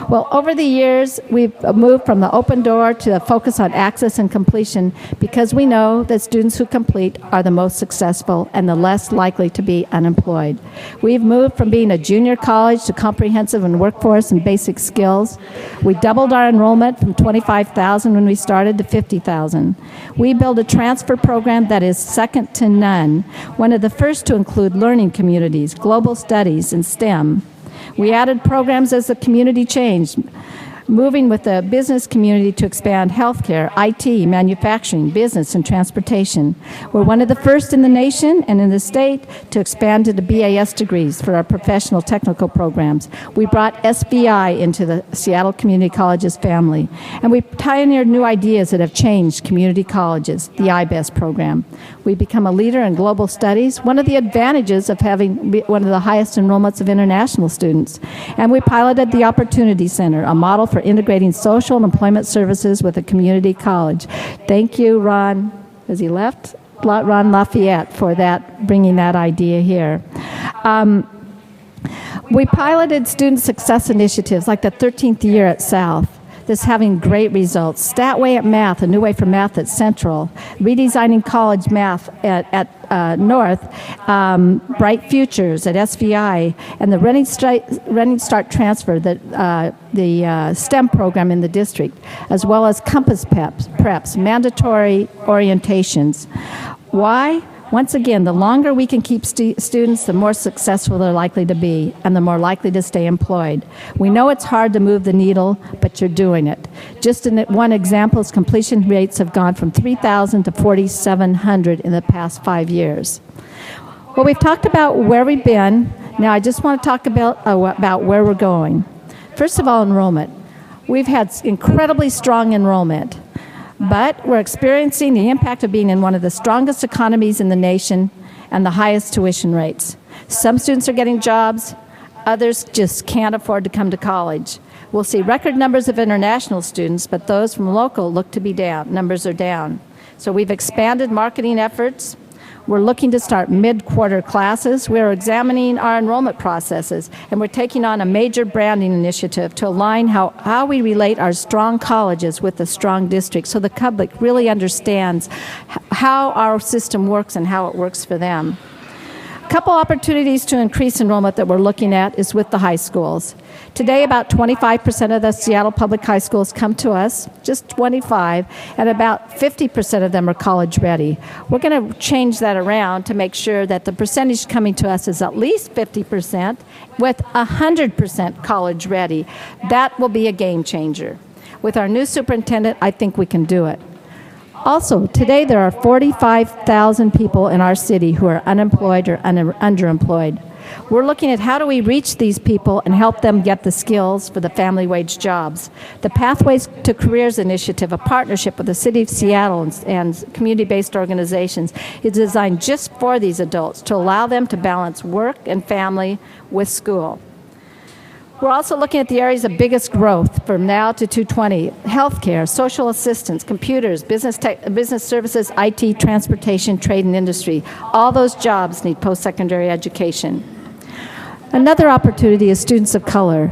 Well, over the years, we've moved from the open door to a focus on access and completion because we know that students who complete are the most successful and the less likely to be unemployed. We've moved from being a junior college to comprehensive and workforce and basic skills. We doubled our enrollment from 25,000 when we started to 50,000. We built a transfer program that is second to none, one of the first to include learning communities, global studies, and STEM. We added programs as the community changed, moving with the business community to expand healthcare, IT, manufacturing, business, and transportation. We're one of the first in the nation and in the state to expand to the BAS degrees for our professional technical programs. We brought SBI into the Seattle Community Colleges family, and we pioneered new ideas that have changed community colleges, the IBEST program. We've become a leader in global studies, one of the advantages of having one of the highest enrollments of international students. And we piloted the Opportunity Center, a model for integrating social and employment services with a community college. Thank you, Ron, has he left? Ron Lafayette for that, bringing that idea here. We piloted student success initiatives like the 13th year at South. That's having great results. Statway at Math, a new way for math at Central. Redesigning college math at North. Bright Futures at SVI. And the Running Start Transfer, the STEM program in the district, as well as Compass Preps, mandatory orientations. Why? Once again, the longer we can keep students, the more successful they're likely to be and the more likely to stay employed. We know it's hard to move the needle, but you're doing it. Just in one example, is completion rates have gone from 3,000 to 4,700 in the past 5 years. Well, we've talked about where we've been. Now I just want to talk about where we're going. First of all, enrollment. We've had incredibly strong enrollment. But we're experiencing the impact of being in one of the strongest economies in the nation and the highest tuition rates. Some students are getting jobs, others just can't afford to come to college. We'll see record numbers of international students, but those from local look to be down. Numbers are down. So we've expanded marketing efforts. We're looking to start mid-quarter classes. We're examining our enrollment processes, and we're taking on a major branding initiative to align how we relate our strong colleges with the strong districts so the public really understands how our system works and how it works for them. A couple opportunities to increase enrollment that we're looking at is with the high schools. Today, about 25% of the Seattle public high schools come to us, just 25, and about 50% of them are college ready. We're going to change that around to make sure that the percentage coming to us is at least 50% with 100% college ready. That will be a game changer. With our new superintendent, I think we can do it. Also, today there are 45,000 people in our city who are unemployed or underemployed. We're looking at how do we reach these people and help them get the skills for the family wage jobs. The Pathways to Careers Initiative, a partnership with the City of Seattle and community-based organizations, is designed just for these adults to allow them to balance work and family with school. We're also looking at the areas of biggest growth from now to 2020: healthcare, social assistance, computers, business services, IT, transportation, trade, and industry. All those jobs need post-secondary education. Another opportunity is students of color.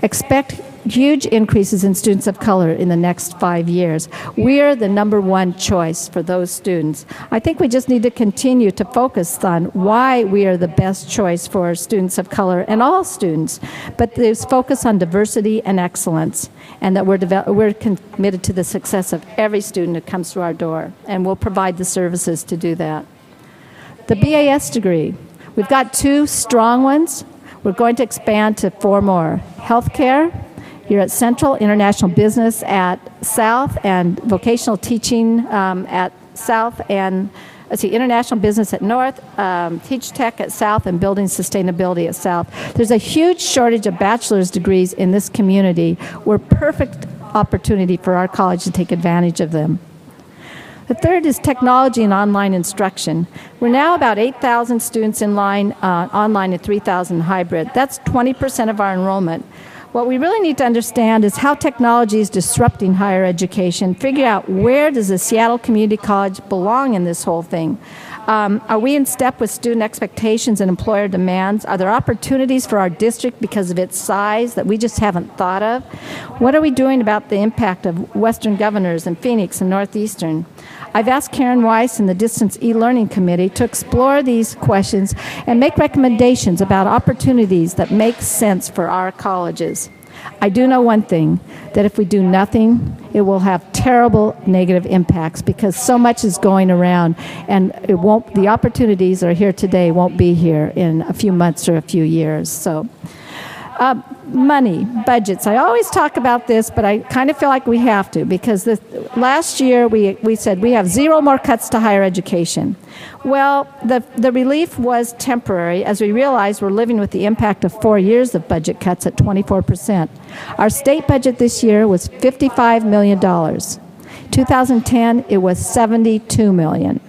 Expect huge increases in students of color in the next 5 years. We're the #1 choice for those students. I think we just need to continue to focus on why we are the best choice for students of color and all students, but there's focus on diversity and excellence, and that we're committed to the success of every student who comes through our door, and we'll provide the services to do that. The BAS degree, we've got 2 strong ones. We're going to expand to 4 more. Healthcare, you're at Central, International Business at South, and Vocational Teaching at South, and International Business at North, Teach Tech at South, and Building Sustainability at South. There's a huge shortage of bachelor's degrees in this community. We're perfect opportunity for our college to take advantage of them. The third is technology and online instruction. We're now about 8,000 students in line online and 3,000 hybrid. That's 20% of our enrollment. What we really need to understand is how technology is disrupting higher education, figure out where does the Seattle Community College belong in this whole thing. Are we in step with student expectations and employer demands? Are there opportunities for our district because of its size that we just haven't thought of? What are we doing about the impact of Western Governors and Phoenix and Northeastern? I've asked Karen Weiss and the Distance E-Learning Committee to explore these questions and make recommendations about opportunities that make sense for our colleges. I do know one thing, that if we do nothing, it will have terrible negative impacts because so much is going around, and the opportunities that are here today won't be here in a few months or a few years. So, money, budgets. I always talk about this, but I kind of feel like we have to, because last year we said we have 0 more cuts to higher education. Well, the relief was temporary, as we realized we're living with the impact of 4 years of budget cuts at 24%. Our state budget this year was $55 million. 2010, it was $72 million.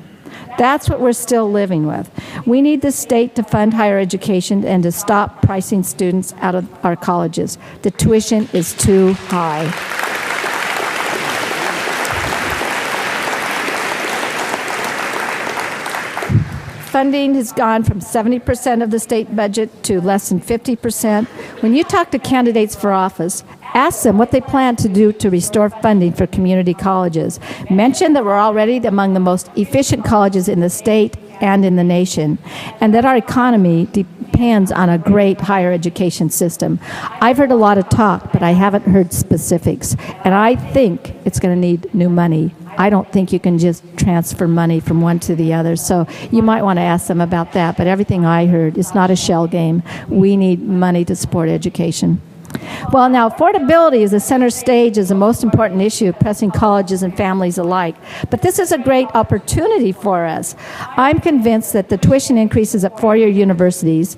That's what we're still living with. We need the state to fund higher education and to stop pricing students out of our colleges. The tuition is too high. Funding has gone from 70% of the state budget to less than 50%. When you talk to candidates for office, ask them what they plan to do to restore funding for community colleges. Mention that we're already among the most efficient colleges in the state and in the nation, and that our economy depends on a great higher education system. I've heard a lot of talk, but I haven't heard specifics, and I think it's going to need new money. I don't think you can just transfer money from one to the other, so you might want to ask them about that, but everything I heard, it's not a shell game. We need money to support education. Well, now, affordability is the center stage as the most important issue pressing colleges and families alike. But this is a great opportunity for us. I'm convinced that the tuition increases at four-year universities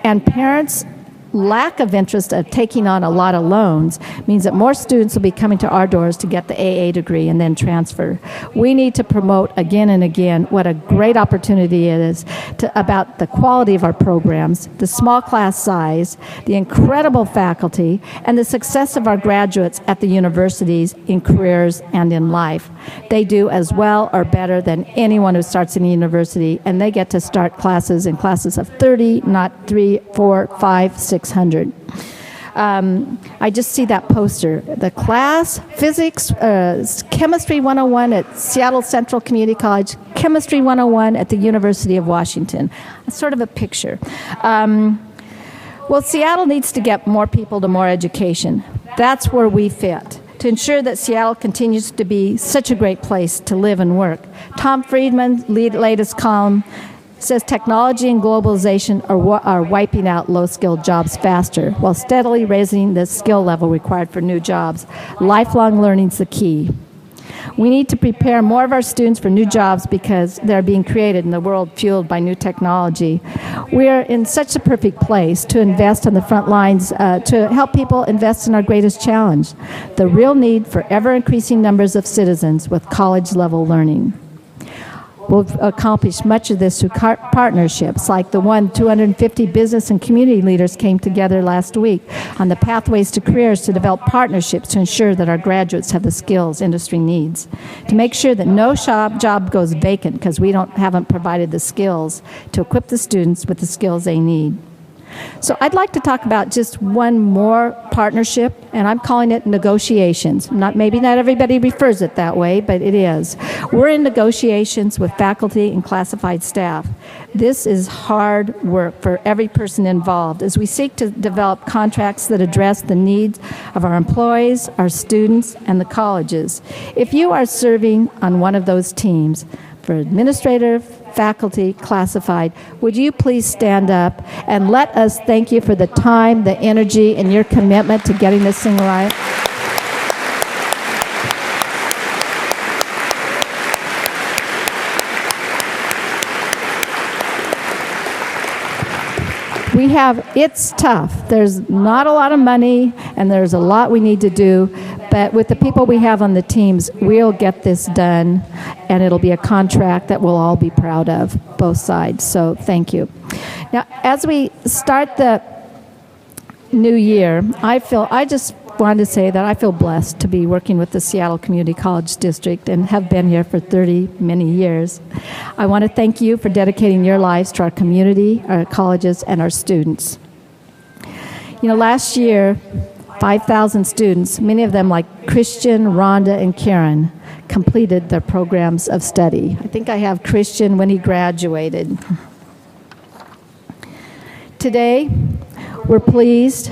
and parents' lack of interest of taking on a lot of loans means that more students will be coming to our doors to get the AA degree and then transfer. We need to promote again and again what a great opportunity it is about the quality of our programs, the small class size, the incredible faculty, and the success of our graduates at the universities in careers and in life. They do as well or better than anyone who starts in a university, and they get to start classes in classes of 30, not 3, 4, 5, 600. I just see that poster. The class, physics, chemistry 101 at Seattle Central Community College, chemistry 101 at the University of Washington. It's sort of a picture. Well, Seattle needs to get more people to more education. That's where we fit, to ensure that Seattle continues to be such a great place to live and work. Tom Friedman's latest column says technology and globalization are wiping out low-skilled jobs faster while steadily raising the skill level required for new jobs. Lifelong learning is the key. We need to prepare more of our students for new jobs because they're being created in the world fueled by new technology. We are in such a perfect place to invest on the front lines, to help people invest in our greatest challenge, the real need for ever-increasing numbers of citizens with college-level learning. We'll accomplish much of this through partnerships like the one 250 business and community leaders came together last week on the Pathways to Careers to develop partnerships to ensure that our graduates have the skills industry needs, to make sure that no job goes vacant because we haven't provided the skills to equip the students with the skills they need. So I'd like to talk about just one more partnership, and I'm calling it negotiations. Maybe not everybody refers it that way, but it is. We're in negotiations with faculty and classified staff. This is hard work for every person involved as we seek to develop contracts that address the needs of our employees, our students, and the colleges. If you are serving on one of those teams, for administrative, faculty, classified, would you please stand up and let us thank you for the time, the energy, and your commitment to getting this thing right? It's tough. There's not a lot of money, and there's a lot we need to do, but with the people we have on the teams, we'll get this done, and it'll be a contract that we'll all be proud of, both sides. So thank you. Now, as we start the new year, I just wanted to say that I feel blessed to be working with the Seattle Community College District and have been here for many years. I want to thank you for dedicating your lives to our community, our colleges, and our students. You know, last year, 5,000 students, many of them like Christian, Rhonda, and Karen, completed their programs of study. I think I have Christian when he graduated. Today, we're pleased.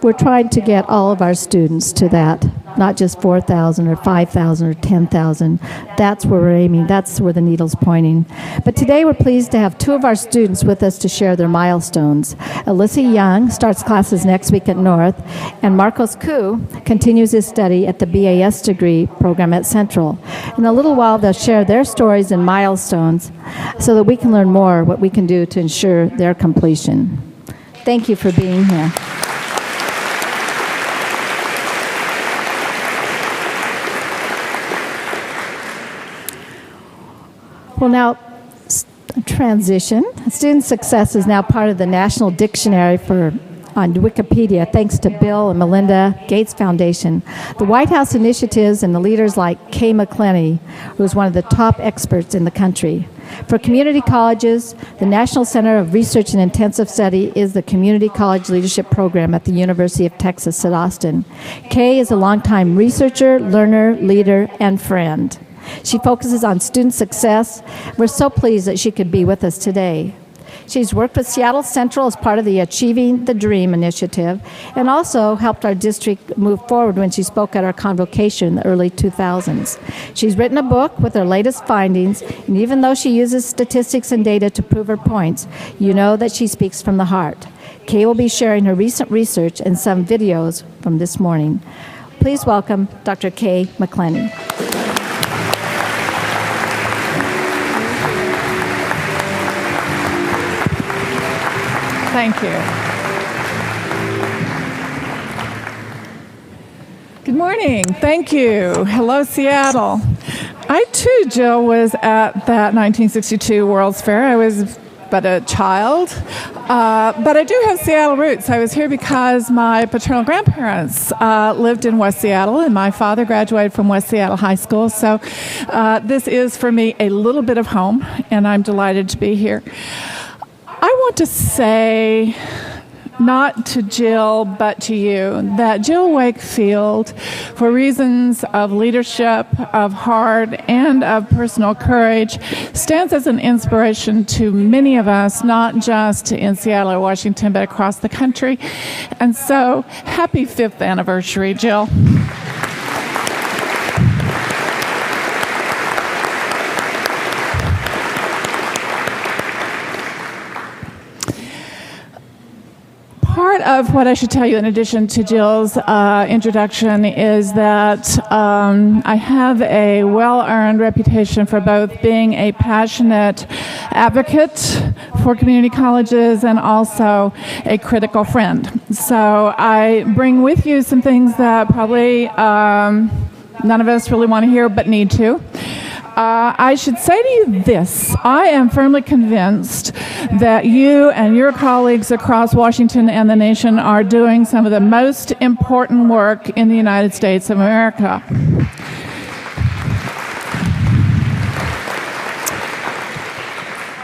We're trying to get all of our students to that, not just 4,000 or 5,000 or 10,000. That's where we're aiming. That's where the needle's pointing. But today we're pleased to have two of our students with us to share their milestones. Alyssa Young starts classes next week at North, and Marcos Koo continues his study at the BAS degree program at Central. In a little while, they'll share their stories and milestones so that we can learn more what we can do to ensure their completion. Thank you for being here. Well, now, transition. Student success is now part of the National Dictionary on Wikipedia, thanks to Bill and Melinda Gates Foundation. The White House initiatives and the leaders like Kay McClenny, who is one of the top experts in the country. For community colleges, the National Center of Research and Intensive Study is the Community College Leadership Program at the University of Texas at Austin. Kay is a longtime researcher, learner, leader, and friend. She focuses on student success. We're so pleased that she could be with us today. She's worked with Seattle Central as part of the Achieving the Dream initiative and also helped our district move forward when she spoke at our Convocation in the early 2000s. She's written a book with her latest findings, and even though she uses statistics and data to prove her points, you know that she speaks from the heart. Kay will be sharing her recent research and some videos from this morning. Please welcome Dr. Kay McClenny. Thank you. Good morning. Thank you. Hello, Seattle. I, too, Jill, was at that 1962 World's Fair. I was but a child, but I do have Seattle roots. I was here because my paternal grandparents lived in West Seattle, and my father graduated from West Seattle High School. So this is, for me, a little bit of home, and I'm delighted to be here. I want to say, not to Jill, but to you, that Jill Wakefield, for reasons of leadership, of heart, and of personal courage, stands as an inspiration to many of us, not just in Seattle or Washington, but across the country. And so, happy 5th anniversary, Jill. Part of what I should tell you in addition to Jill's introduction is that I have a well-earned reputation for both being a passionate advocate for community colleges and also a critical friend. So I bring with you some things that probably none of us really want to hear but need to. I should say to you this: I am firmly convinced that you and your colleagues across Washington and the nation are doing some of the most important work in the United States of America.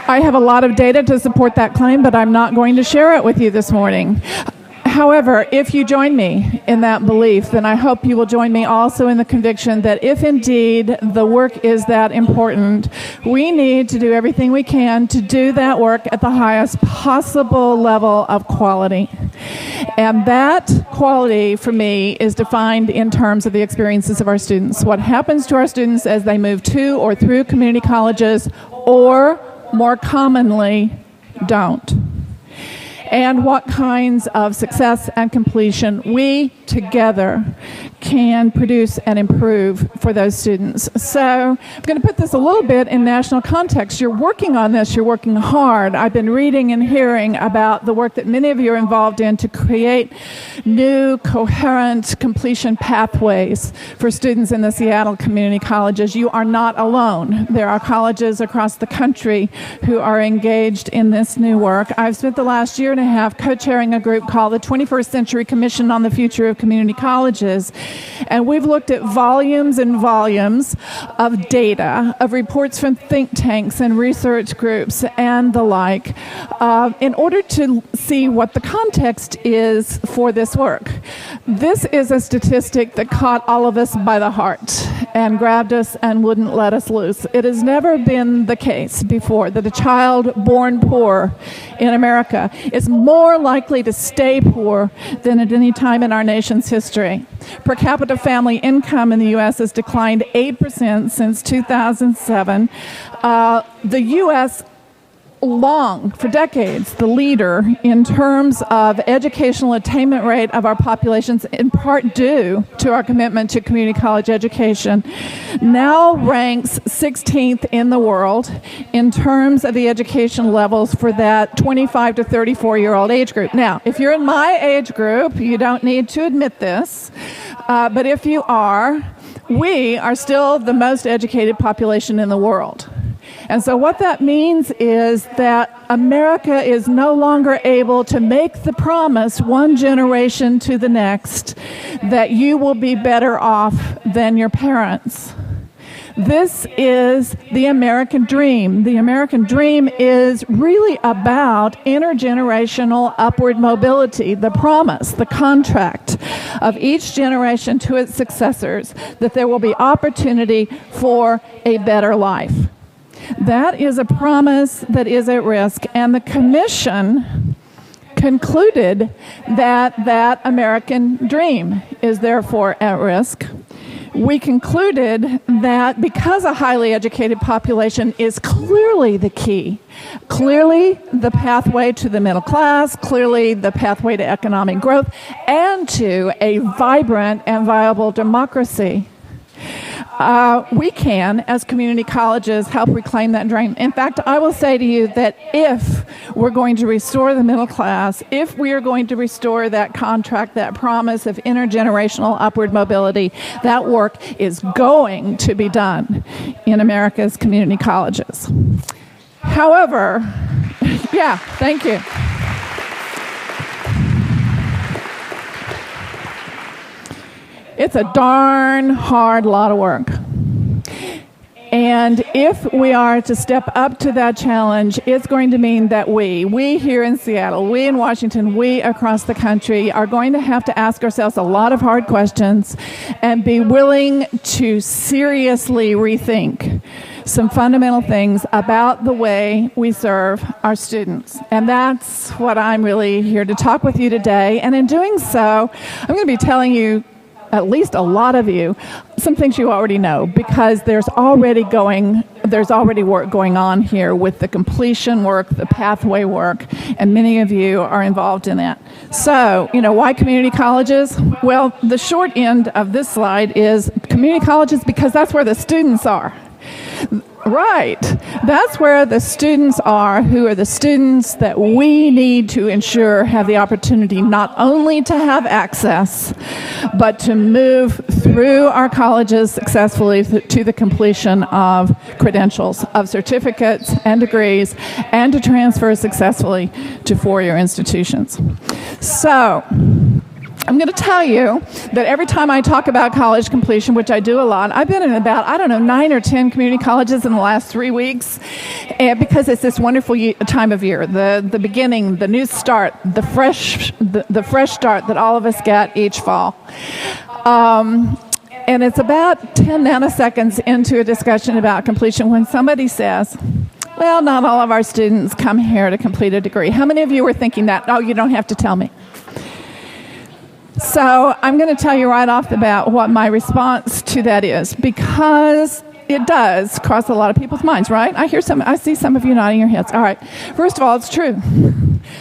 I have a lot of data to support that claim, but I'm not going to share it with you this morning. However, if you join me in that belief, then I hope you will join me also in the conviction that if indeed the work is that important, we need to do everything we can to do that work at the highest possible level of quality. And that quality, for me, is defined in terms of the experiences of our students. What happens to our students as they move to or through community colleges, or more commonly, don't. And what kinds of success and completion we together can produce and improve for those students. So I'm going to put this a little bit in national context. You're working on this, you're working hard. I've been reading and hearing about the work that many of you are involved in to create new, coherent completion pathways for students in the Seattle community colleges. You are not alone. There are colleges across the country who are engaged in this new work. I've spent the last year and a half co-chairing a group called the 21st Century Commission on the Future of Community Colleges. And we've looked at volumes and volumes of data, of reports from think tanks and research groups and the like, in order to see what the context is for this work. This is a statistic that caught all of us by the heart and grabbed us and wouldn't let us loose. It has never been the case before that a child born poor in America is more likely to stay poor than at any time in our nation's history. Per capita family income in the U.S. has declined 8% since 2007. The U.S. long, for decades, the leader in terms of educational attainment rate of our populations, in part due to our commitment to community college education, now ranks 16th in the world in terms of the education levels for that 25 to 34-year-old age group. Now, if you're in my age group, you don't need to admit this, but if you are, we are still the most educated population in the world. And so what that means is that America is no longer able to make the promise one generation to the next that you will be better off than your parents. This is the American dream. The American dream is really about intergenerational upward mobility, the promise, the contract of each generation to its successors that there will be opportunity for a better life. That is a promise that is at risk, and the Commission concluded that that American dream is therefore at risk. We concluded that because a highly educated population is clearly the key, clearly the pathway to the middle class, clearly the pathway to economic growth, and to a vibrant and viable democracy, we can, as community colleges, help reclaim that dream. In fact, I will say to you that if we're going to restore the middle class, if we are going to restore that contract, that promise of intergenerational upward mobility, that work is going to be done in America's community colleges. However, yeah, thank you. It's a darn hard lot of work. And if we are to step up to that challenge, it's going to mean that we here in Seattle, we in Washington, we across the country are going to have to ask ourselves a lot of hard questions and be willing to seriously rethink some fundamental things about the way we serve our students. And that's what I'm really here to talk with you today. And in doing so, I'm going to be telling you, at least a lot of you, some things you already know, because there's already work going on here with the completion work, the pathway work, and many of you are involved in that. So, why community colleges? Well, the short end of this slide is community colleges because that's where the students are. Right. That's where the students are, who are the students that we need to ensure have the opportunity not only to have access, but to move through our colleges successfully to the completion of credentials, of certificates and degrees, and to transfer successfully to four-year institutions. So, I'm going to tell you that every time I talk about college completion, which I do a lot, I've been in about, 9 or 10 community colleges in the last 3 weeks, and because it's this wonderful time of year, the beginning, the new start, the fresh start that all of us get each fall. And it's about 10 nanoseconds into a discussion about completion when somebody says, well, not all of our students come here to complete a degree. How many of you were thinking that? Oh, you don't have to tell me. So I'm going to tell you right off the bat what my response to that is, because it does cross a lot of people's minds, right? I see some of you nodding your heads. All right. First of all, it's true.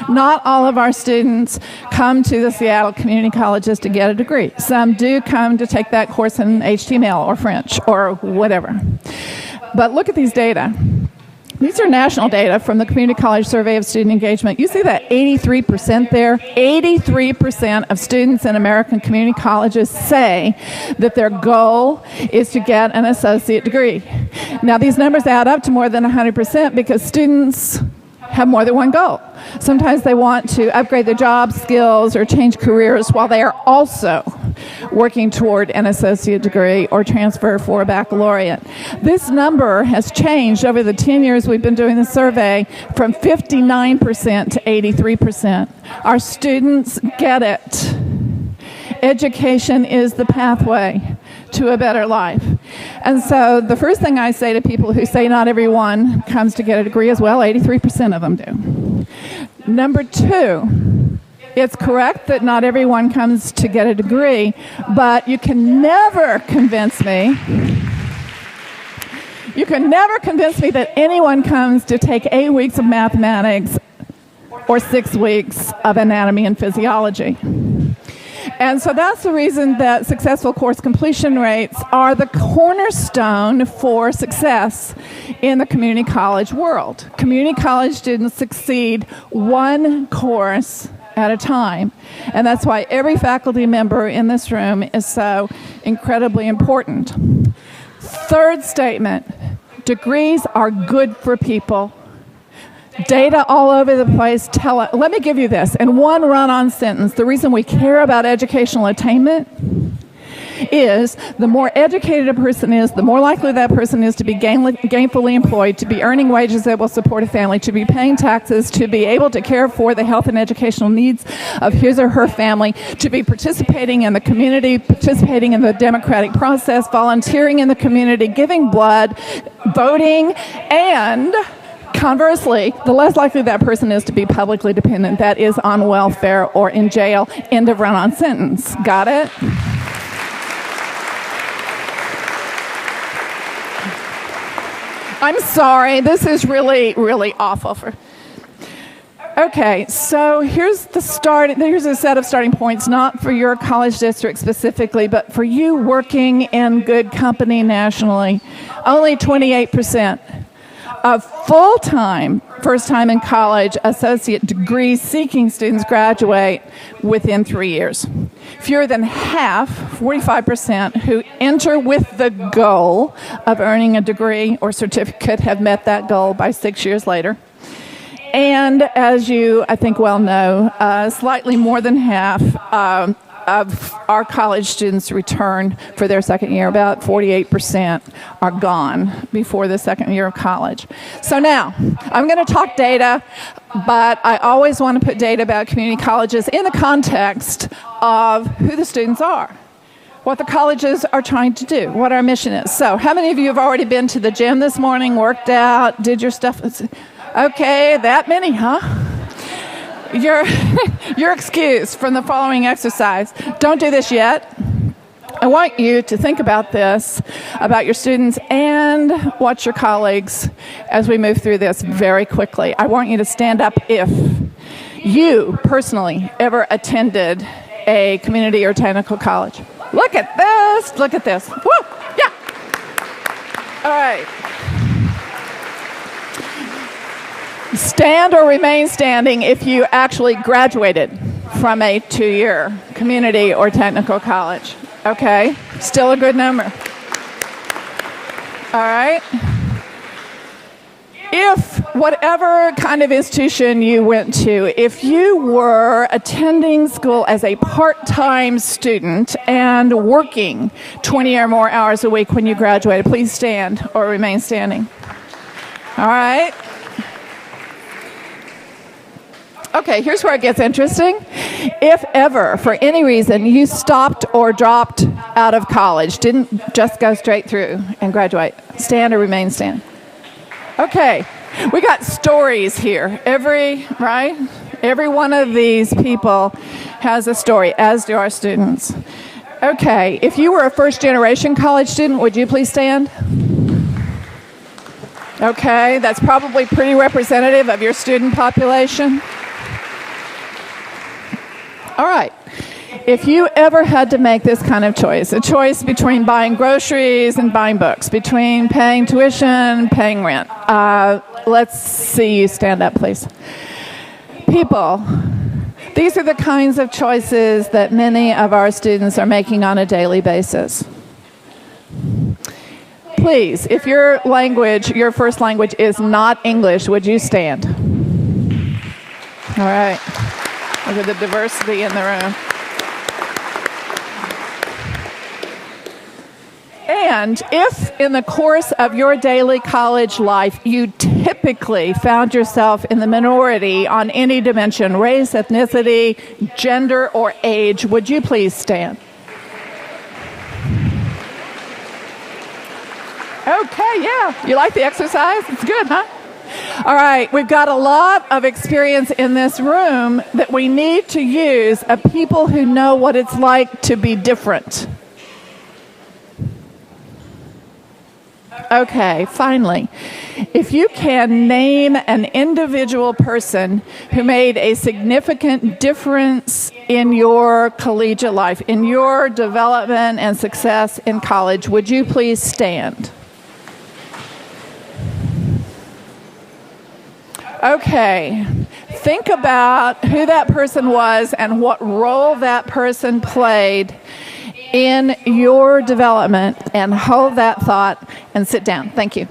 Not all of our students come to the Seattle community colleges to get a degree. Some do come to take that course in HTML or French or whatever. But look at these data. These are national data from the Community College Survey of Student Engagement. You see that 83% there? 83% of students in American community colleges say that their goal is to get an associate degree. Now, these numbers add up to more than 100% because students have more than one goal. Sometimes they want to upgrade their job skills or change careers while they are also working toward an associate degree or transfer for a baccalaureate. This number has changed over the 10 years we've been doing the survey from 59% to 83%. Our students get it. Education is the pathway to a better life. And so the first thing I say to people who say not everyone comes to get a degree as well, 83% of them do. Number two, it's correct that not everyone comes to get a degree, but you can never convince me that anyone comes to take 8 weeks of mathematics or 6 weeks of anatomy and physiology. And so that's the reason that successful course completion rates are the cornerstone for success in the community college world. Community college students succeed one course at a time. And that's why every faculty member in this room is so incredibly important. Third statement, degrees are good for people. Data all over the place tell us. Let me give you this in one run-on sentence. The reason we care about educational attainment is the more educated a person is, the more likely that person is to be gainfully employed, to be earning wages that will support a family, to be paying taxes, to be able to care for the health and educational needs of his or her family, to be participating in the community, participating in the democratic process, volunteering in the community, giving blood, voting, and conversely, the less likely that person is to be publicly dependent, that is on welfare or in jail. End of run-on sentence. Got it? I'm sorry. This is really, really awful. Okay, so here's a set of starting points, not for your college district specifically, but for you working in good company nationally. Only 28% of full-time, first-time in college, associate degree-seeking students graduate within 3 years. Fewer than half, 45%, who enter with the goal of earning a degree or certificate have met that goal by 6 years later. And as you, I think, well know, slightly more than half of our college students return for their second year. About 48% are gone before the second year of college. So now, I'm going to talk data, but I always want to put data about community colleges in the context of who the students are, what the colleges are trying to do, what our mission is. So how many of you have already been to the gym this morning, worked out, did your stuff? Okay, that many, huh? You're excused from the following exercise. Don't do this yet. I want you to think about this, about your students, and watch your colleagues as we move through this very quickly. I want you to stand up if you personally ever attended a community or technical college. Look at this. Look at this. Woo! Yeah. All right. Stand or remain standing if you actually graduated from a 2-year community or technical college. Okay, still a good number. All right. If whatever kind of institution you went to, if you were attending school as a part-time student and working 20 or more hours a week when you graduated, please stand or remain standing. All right. Okay, here's where it gets interesting. If ever, for any reason, you stopped or dropped out of college, didn't just go straight through and graduate, stand or remain standing. Okay, we got stories here. Every one of these people has a story, as do our students. Okay, if you were a first-generation college student, would you please stand? Okay, that's probably pretty representative of your student population. All right. If you ever had to make this kind of choice, a choice between buying groceries and buying books, between paying tuition and paying rent, let's see you stand up, please. People, these are the kinds of choices that many of our students are making on a daily basis. Please, if your first language is not English, would you stand? All right. Look at the diversity in the room. And if in the course of your daily college life you typically found yourself in the minority on any dimension, race, ethnicity, gender, or age, would you please stand? Okay, yeah. You like the exercise? It's good, huh? All right, we've got a lot of experience in this room that we need to use of people who know what it's like to be different. Okay, finally, if you can name an individual person who made a significant difference in your collegiate life, in your development and success in college, would you please stand? Okay, think about who that person was and what role that person played in your development, and hold that thought and sit down. Thank you.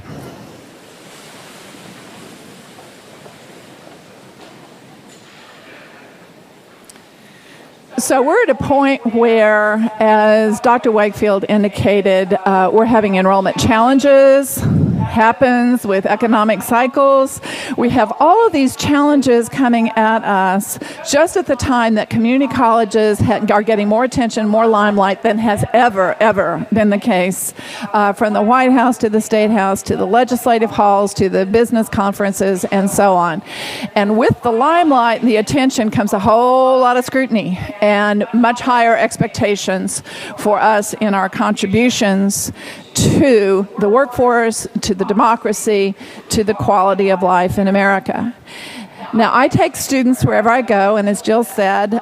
So we're at a point where, as Dr. Wakefield indicated, we're having enrollment challenges. Happens with economic cycles. We have all of these challenges coming at us just at the time that community colleges are getting more attention, more limelight than has ever been the case, from the White House to the State House to the legislative halls to the business conferences and so on. And with the limelight and the attention comes a whole lot of scrutiny and much higher expectations for us in our contributions to the workforce, to the democracy, to the quality of life in America. Now, I take students wherever I go, and as Jill said,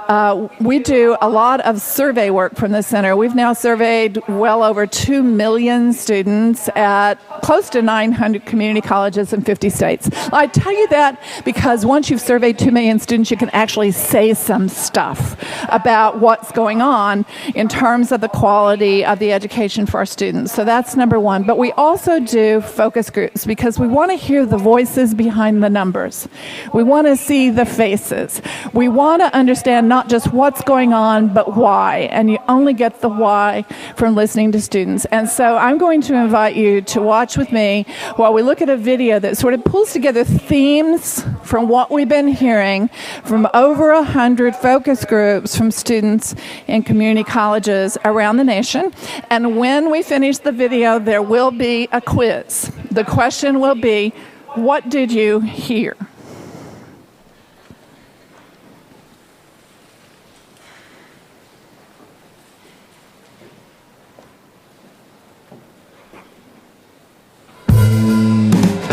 we do a lot of survey work from the center. We've now surveyed well over 2 million students at close to 900 community colleges in 50 states. I tell you that because once you've surveyed 2 million students, you can actually say some stuff about what's going on in terms of the quality of the education for our students. So that's number one. But we also do focus groups because we want to hear the voices behind the numbers. We want to see the faces. We want to understand not just what's going on, but why. And you only get the why from listening to students. And so I'm going to invite you to watch with me while we look at a video that sort of pulls together themes from what we've been hearing from over 100 focus groups from students in community colleges around the nation. And when we finish the video, there will be a quiz. The question will be, what did you hear?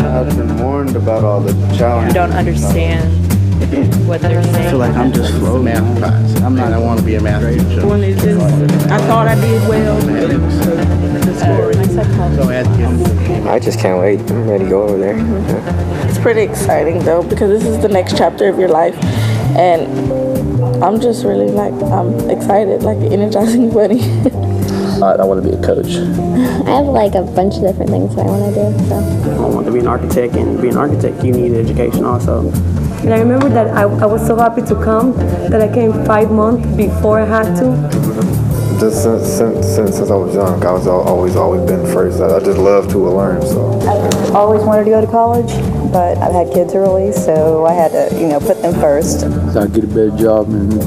I've been warned about all the challenges. I don't understand what they're saying. I feel like I'm just floating. Math class. I want to be a math teacher. I thought I did well. I just can't wait. I'm ready to go over there. It's pretty exciting though, because this is the next chapter of your life, and I'm just really I'm excited, like the energizing bunny. I want to be a coach. I have like a bunch of different things that I want to do. So. I want to be an architect, and being an architect, you need education also. And I remember that I was so happy to come that I came 5 months before I had to. Just since I was young, I was always been first. I just love to learn. So I've always wanted to go to college, but I've had kids early, so I had to, put them first. So I get a better job and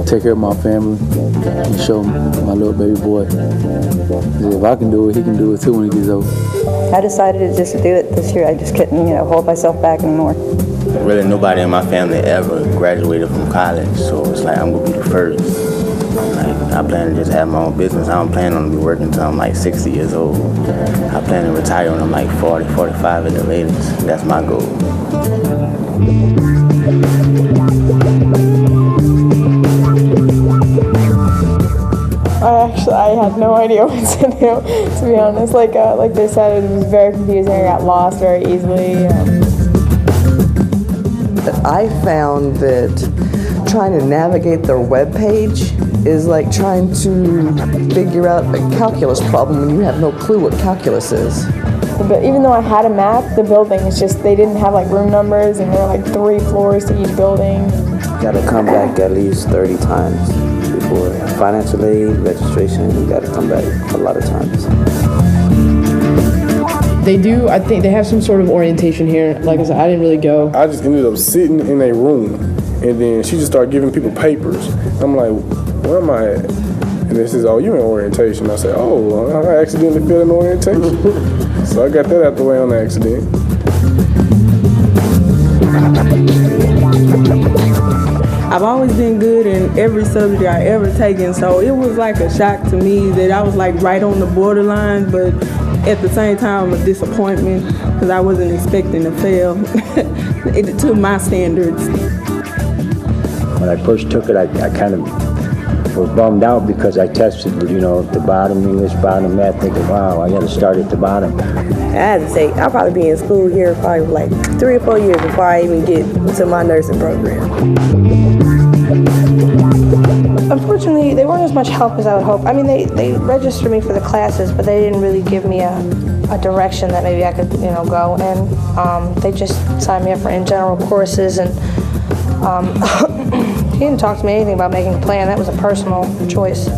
take care of my family and show my little baby boy. If I can do it, he can do it too when he gets old. I decided just to do it this year. I just couldn't, hold myself back anymore. Really, nobody in my family ever graduated from college, so it's like I'm gonna be the first. I plan to just have my own business. I don't plan on to be working until I'm like 60 years old. I plan to retire when I'm like 40, 45 at the latest. That's my goal. I had no idea what to do, to be honest. Like they said, it was very confusing. I got lost very easily. I found that trying to navigate their webpage is like trying to figure out a calculus problem when you have no clue what calculus is. But even though I had a map, the building is just, they didn't have like room numbers, and there were like 3 floors to each building. Gotta come back at least 30 times before financial aid, registration. You gotta come back a lot of times. They do, I think they have some sort of orientation here. Like I said, I didn't really go. I just ended up sitting in a room, and then she just started giving people papers. I'm like, where am I at? And then she says, oh, you're in orientation. I said, oh, I accidentally filled in orientation. So I got that out the way on accident. I've always been good in every subject I ever taken, so it was like a shock to me that I was like right on the borderline, but at the same time a disappointment because I wasn't expecting to fail to my standards. When I first took it, I kind of was bummed out because I tested, the bottom English, bottom math, thinking, wow, I got to start at the bottom. I had to say, I'll probably be in school here probably like 3 or 4 years before I even get to my nursing program. Unfortunately, they weren't as much help as I would hope. I mean, they registered me for the classes, but they didn't really give me a direction that maybe I could, go in. They just signed me up for in general courses, and he didn't talk to me anything about making a plan. That was a personal choice.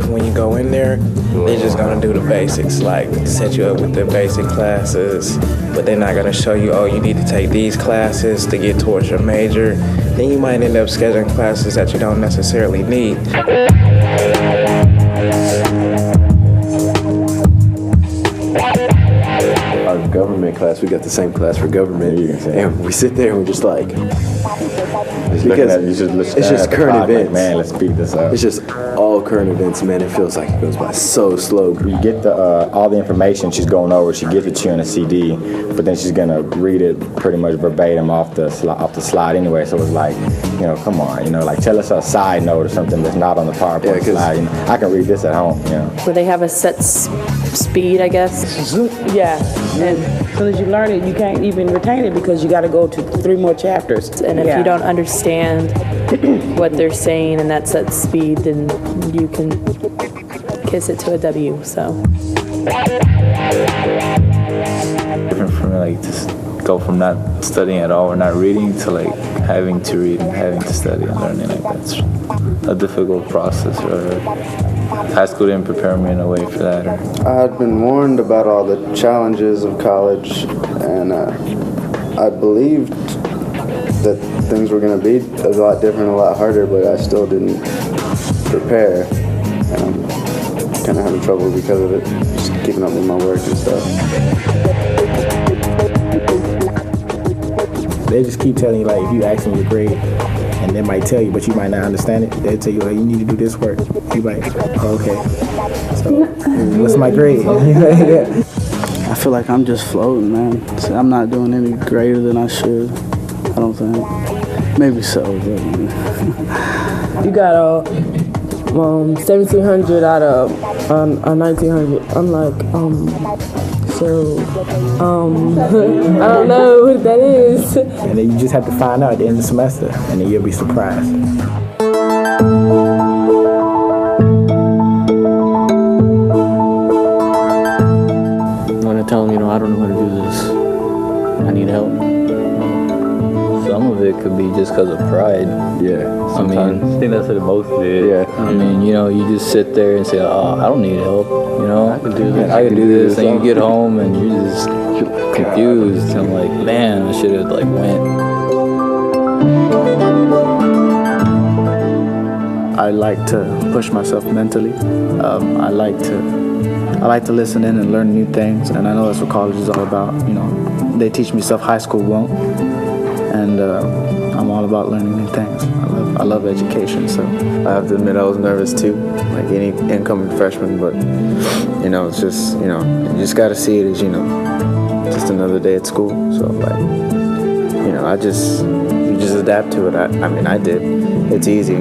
When you go in there, they're just gonna do the basics, like set you up with the basic classes, but they're not gonna show you, oh, you need to take these classes to get towards your major. Then you might end up scheduling classes that you don't necessarily need. Our government class, we got the same class for government, and we sit there and we're just like, it's just current events. Man, let's speed this up. It's just all current events, man. It feels like it goes by so slow. You get all the information she's going over. She gives it to you in a CD, but then she's gonna read it pretty much verbatim off the slide anyway. So it's like, come on, like tell us a side note or something that's not on the PowerPoint slide. I can read this at home. Where they have a set speed, I guess. Yeah, and so as you learn it, you can't even retain it because you got to go to 3 more chapters. And if you don't understand what they're saying and that's at speed, then you can kiss it to a W. So different from just go from not studying at all or not reading to having to read and having to study and learning. That's a difficult process. Or high school didn't prepare me in a way for that. I had been warned about all the challenges of college, and I believed that things were going to be a lot different, a lot harder, but I still didn't prepare. And I'm kind of having trouble because of it, just keeping up with my work and stuff. They just keep telling you, if you ask them your grade, and they might tell you, but you might not understand it. They'll tell you, hey, you need to do this work. You might, oh, okay. So, what's my grade? I feel like I'm just floating, man. So I'm not doing any greater than I should. I don't think. Maybe so, but you got a 1700 out of a 1900. I'm like, I don't know what that is. And then you just have to find out at the end of the semester, and then you'll be surprised. tell them, I don't know how to do this. I need help. Some of it could be just because of pride. Yeah. I think that's what most of it. Yeah. I mean, you just sit there and say, "Oh, I don't need help." I can do this. I can do this. And you get home and you're just confused. I'm like, man, I should have went. I like to push myself mentally. I like to listen in and learn new things, and I know that's what college is all about. They teach me stuff high school won't, and I'm all about learning new things. I love education, so I have to admit I was nervous too, like any incoming freshman, but it's just you just got to see it as just another day at school. So you just adapt to it. I did. It's easy.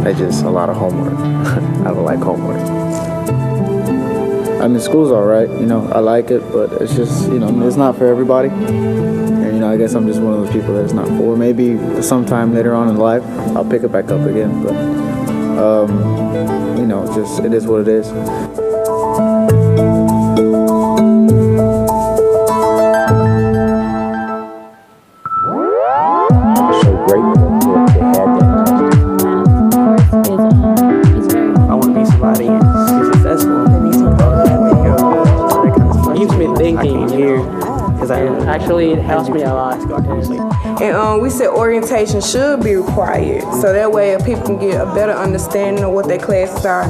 It's just a lot of homework. I don't like homework. School's all right. I like it, but it's just it's not for everybody. And I guess I'm just one of those people that it's not for. Maybe sometime later on in life I'll pick it back up again, but just it is what it is. I want to be somebody and successful. It keeps me thinking here. Actually, it helps me a lot. And we said orientation should be required, so that way people can get a better understanding of what their classes are.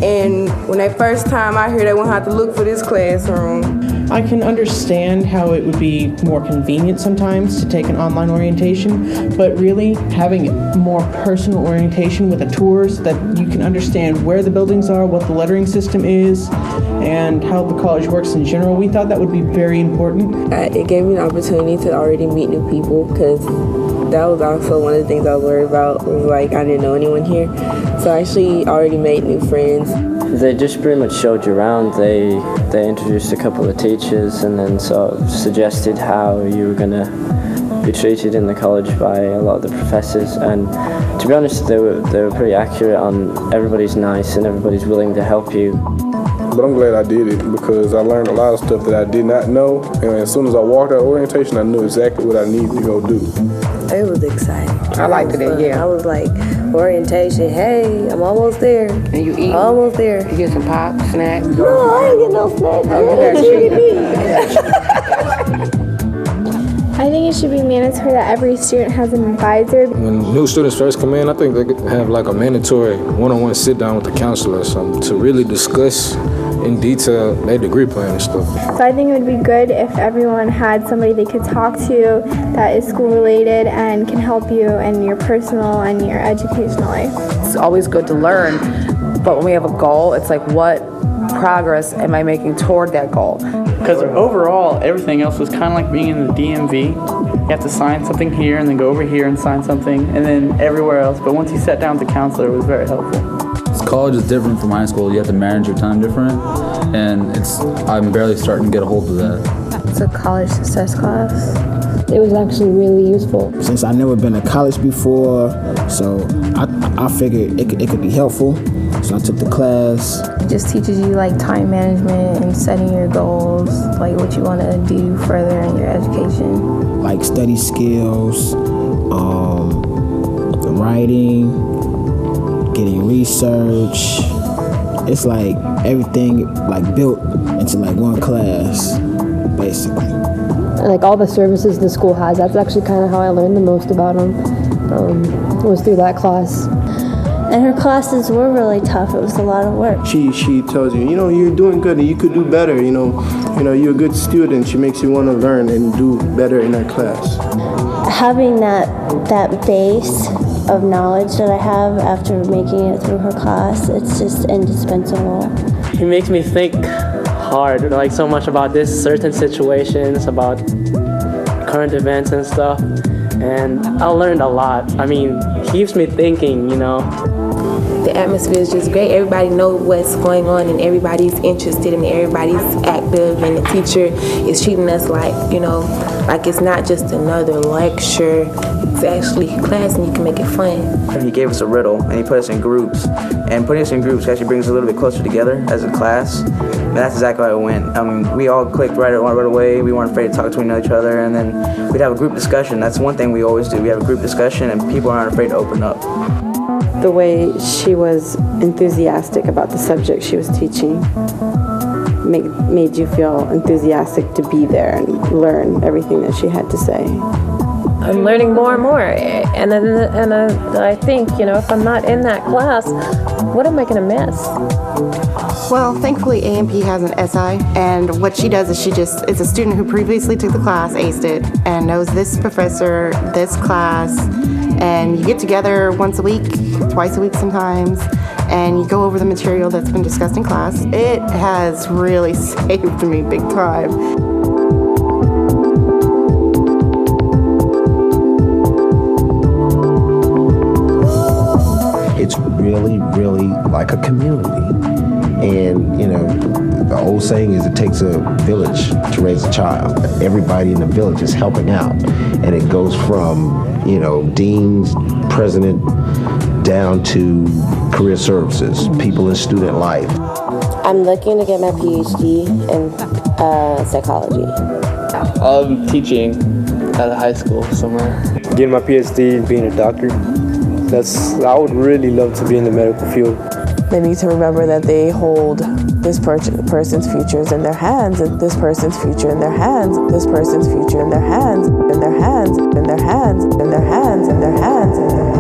And when they first time out here, they won't have to look for this classroom. I can understand how it would be more convenient sometimes to take an online orientation, but really having more personal orientation with a tour so that you can understand where the buildings are, what the lettering system is, and how the college works in general, we thought that would be very important. It gave me an opportunity to already meet new people, because that was also one of the things I was worried about, was I didn't know anyone here. So I actually already made new friends. They just pretty much showed you around. They introduced a couple of teachers and then sort of suggested how you were going to be treated in the college by a lot of the professors. And to be honest, they were pretty accurate on everybody's nice and everybody's willing to help you. But I'm glad I did it because I learned a lot of stuff that I did not know. And as soon as I walked out of orientation, I knew exactly what I needed to go do. It was exciting. I liked it, yeah. I was like, orientation, hey, I'm almost there. And you eat? Almost there. You get some pop, snack? No, I ain't get no snack. I think it should be mandatory that every student has an advisor. When new students first come in, I think they could have a mandatory one-on-one sit-down with the counselor or something to really discuss in detail their degree plan and stuff. So I think it would be good if everyone had somebody they could talk to that is school related and can help you in your personal and your educational life. It's always good to learn, but when we have a goal, it's like, what progress am I making toward that goal? Because overall, everything else was kind of like being in the DMV. You have to sign something here and then go over here and sign something and then everywhere else. But once you sat down with the counselor, it was very helpful. College is different from high school. You have to manage your time different, and I'm barely starting to get a hold of that. It's a college success class. It was actually really useful. Since I've never been to college before, so I figured it could be helpful. So I took the class. It just teaches you time management and setting your goals, what you want to do further in your education. Like study skills, writing, getting research. It's everything built into one class, basically. All the services the school has, that's actually kind of how I learned the most about them, was through that class. And her classes were really tough. It was a lot of work. She tells you, you're doing good and you could do better. You're a good student. She makes you want to learn and do better in her class. Having that base of knowledge that I have after making it through her class, it's just indispensable. It makes me think hard, so much about this certain situations, about current events and stuff. And I learned a lot. It keeps me thinking, The atmosphere is just great. Everybody knows what's going on, and everybody's interested, and everybody's active, and the teacher is treating us like, like it's not just another lecture. It's actually class, and you can make it fun. He gave us a riddle, and he put us in groups. And putting us in groups actually brings us a little bit closer together as a class. And that's exactly how it went. We all clicked right away. We weren't afraid to talk to each other, and then we'd have a group discussion. That's one thing we always do. We have a group discussion, and people aren't afraid to open up. The way she was enthusiastic about the subject she was teaching made you feel enthusiastic to be there and learn everything that she had to say. I'm learning more and more, and I think, if I'm not in that class, what am I going to miss? Well, thankfully AMP has an SI, and what she does is it's a student who previously took the class, aced it, and knows this professor, this class, and you get together once a week, twice a week sometimes, and you go over the material that's been discussed in class. It has really saved me big time. It's really, really like a community. And, the old saying is it takes a village to raise a child. Everybody in the village is helping out. And it goes from, deans, president, down to career services, people in student life. I'm looking to get my PhD in psychology. I'm teaching at a high school somewhere. Getting my PhD and being a doctor. I would really love to be in the medical field. They need to remember that they hold this person's futures in their hands, and this person's future in their hands, this person's future in their hands, in their hands, in their hands, in their hands, in their hands, in their hands.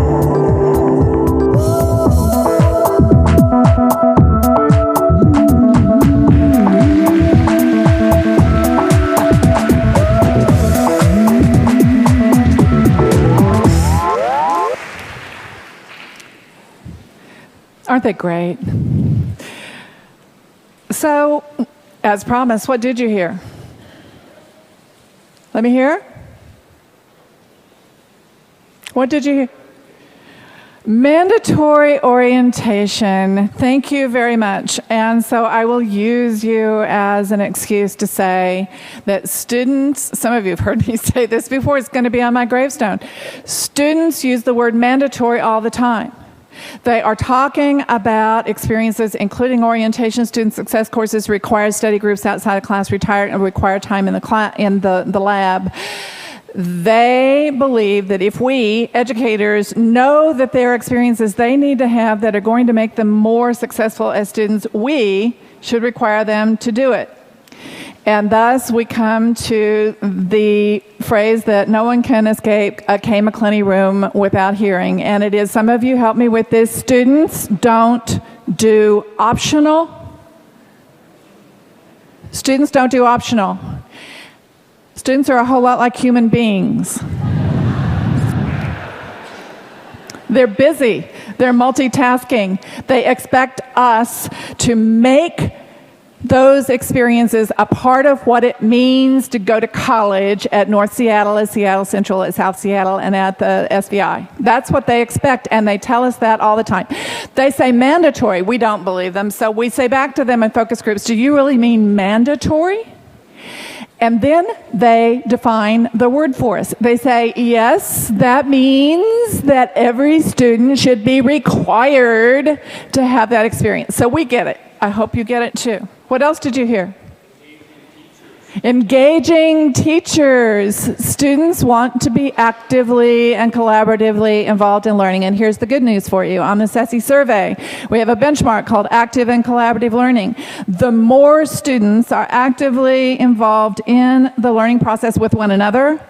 Aren't they great? So, as promised, what did you hear? Let me hear. What did you hear? Mandatory orientation. Thank you very much. And so I will use you as an excuse to say that students, some of you have heard me say this before, it's going to be on my gravestone. Students use the word mandatory all the time. They are talking about experiences including orientation, student success courses, required study groups outside of class, required time in the lab. They believe that if we, educators, know that there are experiences they need to have that are going to make them more successful as students, we should require them to do it. And thus we come to the phrase that no one can escape a Kay McClinney room without hearing. And it is, some of you help me with this, students don't do optional. Students don't do optional. Students are a whole lot like human beings. They're busy. They're multitasking. They expect us to make those experiences a part of what it means to go to college at North Seattle, at Seattle Central, at South Seattle, and at the SVI. That's what they expect, and they tell us that all the time. They say mandatory. We don't believe them, so we say back to them in focus groups, do you really mean mandatory? And then they define the word for us. They say, yes, that means that every student should be required to have that experience. So we get it. I hope you get it too. What else did you hear? Engaging teachers. Students want to be actively and collaboratively involved in learning. And here's the good news for you. On the SESI survey, we have a benchmark called active and collaborative learning. The more students are actively involved in the learning process with one another,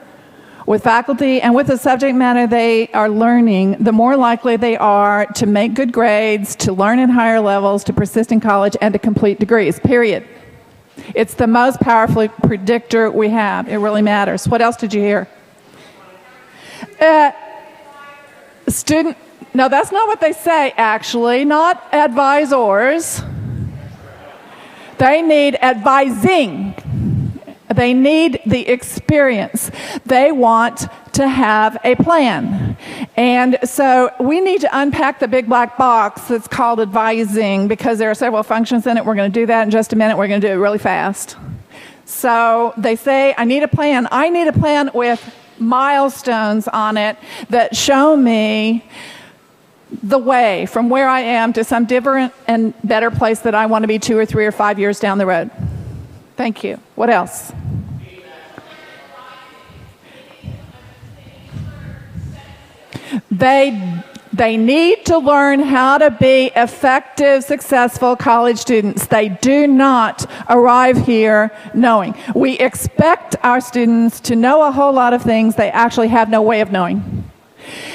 with faculty, and with the subject matter they are learning, the more likely they are to make good grades, to learn at higher levels, to persist in college, and to complete degrees, period. It's the most powerful predictor we have. It really matters. What else did you hear? No, that's not what they say, actually. Not advisors. They need advising. They need the experience. They want to have a plan. And so we need to unpack the big black box that's called advising, because there are several functions in it. We're going to do that in just a minute. We're going to do it really fast. So they say, I need a plan. I need a plan with milestones on it that show me the way from where I am to some different and better place that I want to be 2 or 3 or 5 years down the road. Thank you. What else? They need to learn how to be effective, successful college students. They do not arrive here knowing. We expect our students to know a whole lot of things they actually have no way of knowing.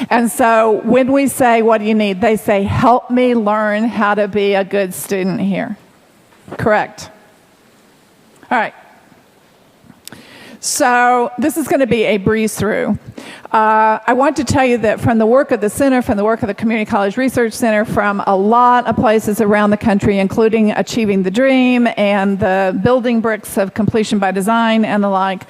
And so when we say, what do you need? They say, help me learn how to be a good student here. Correct. All right. So this is going to be a breeze through. I want to tell you that from the work of the center, from the work of the Community College Research Center, from a lot of places around the country, including Achieving the Dream and the building bricks of completion by design and the like,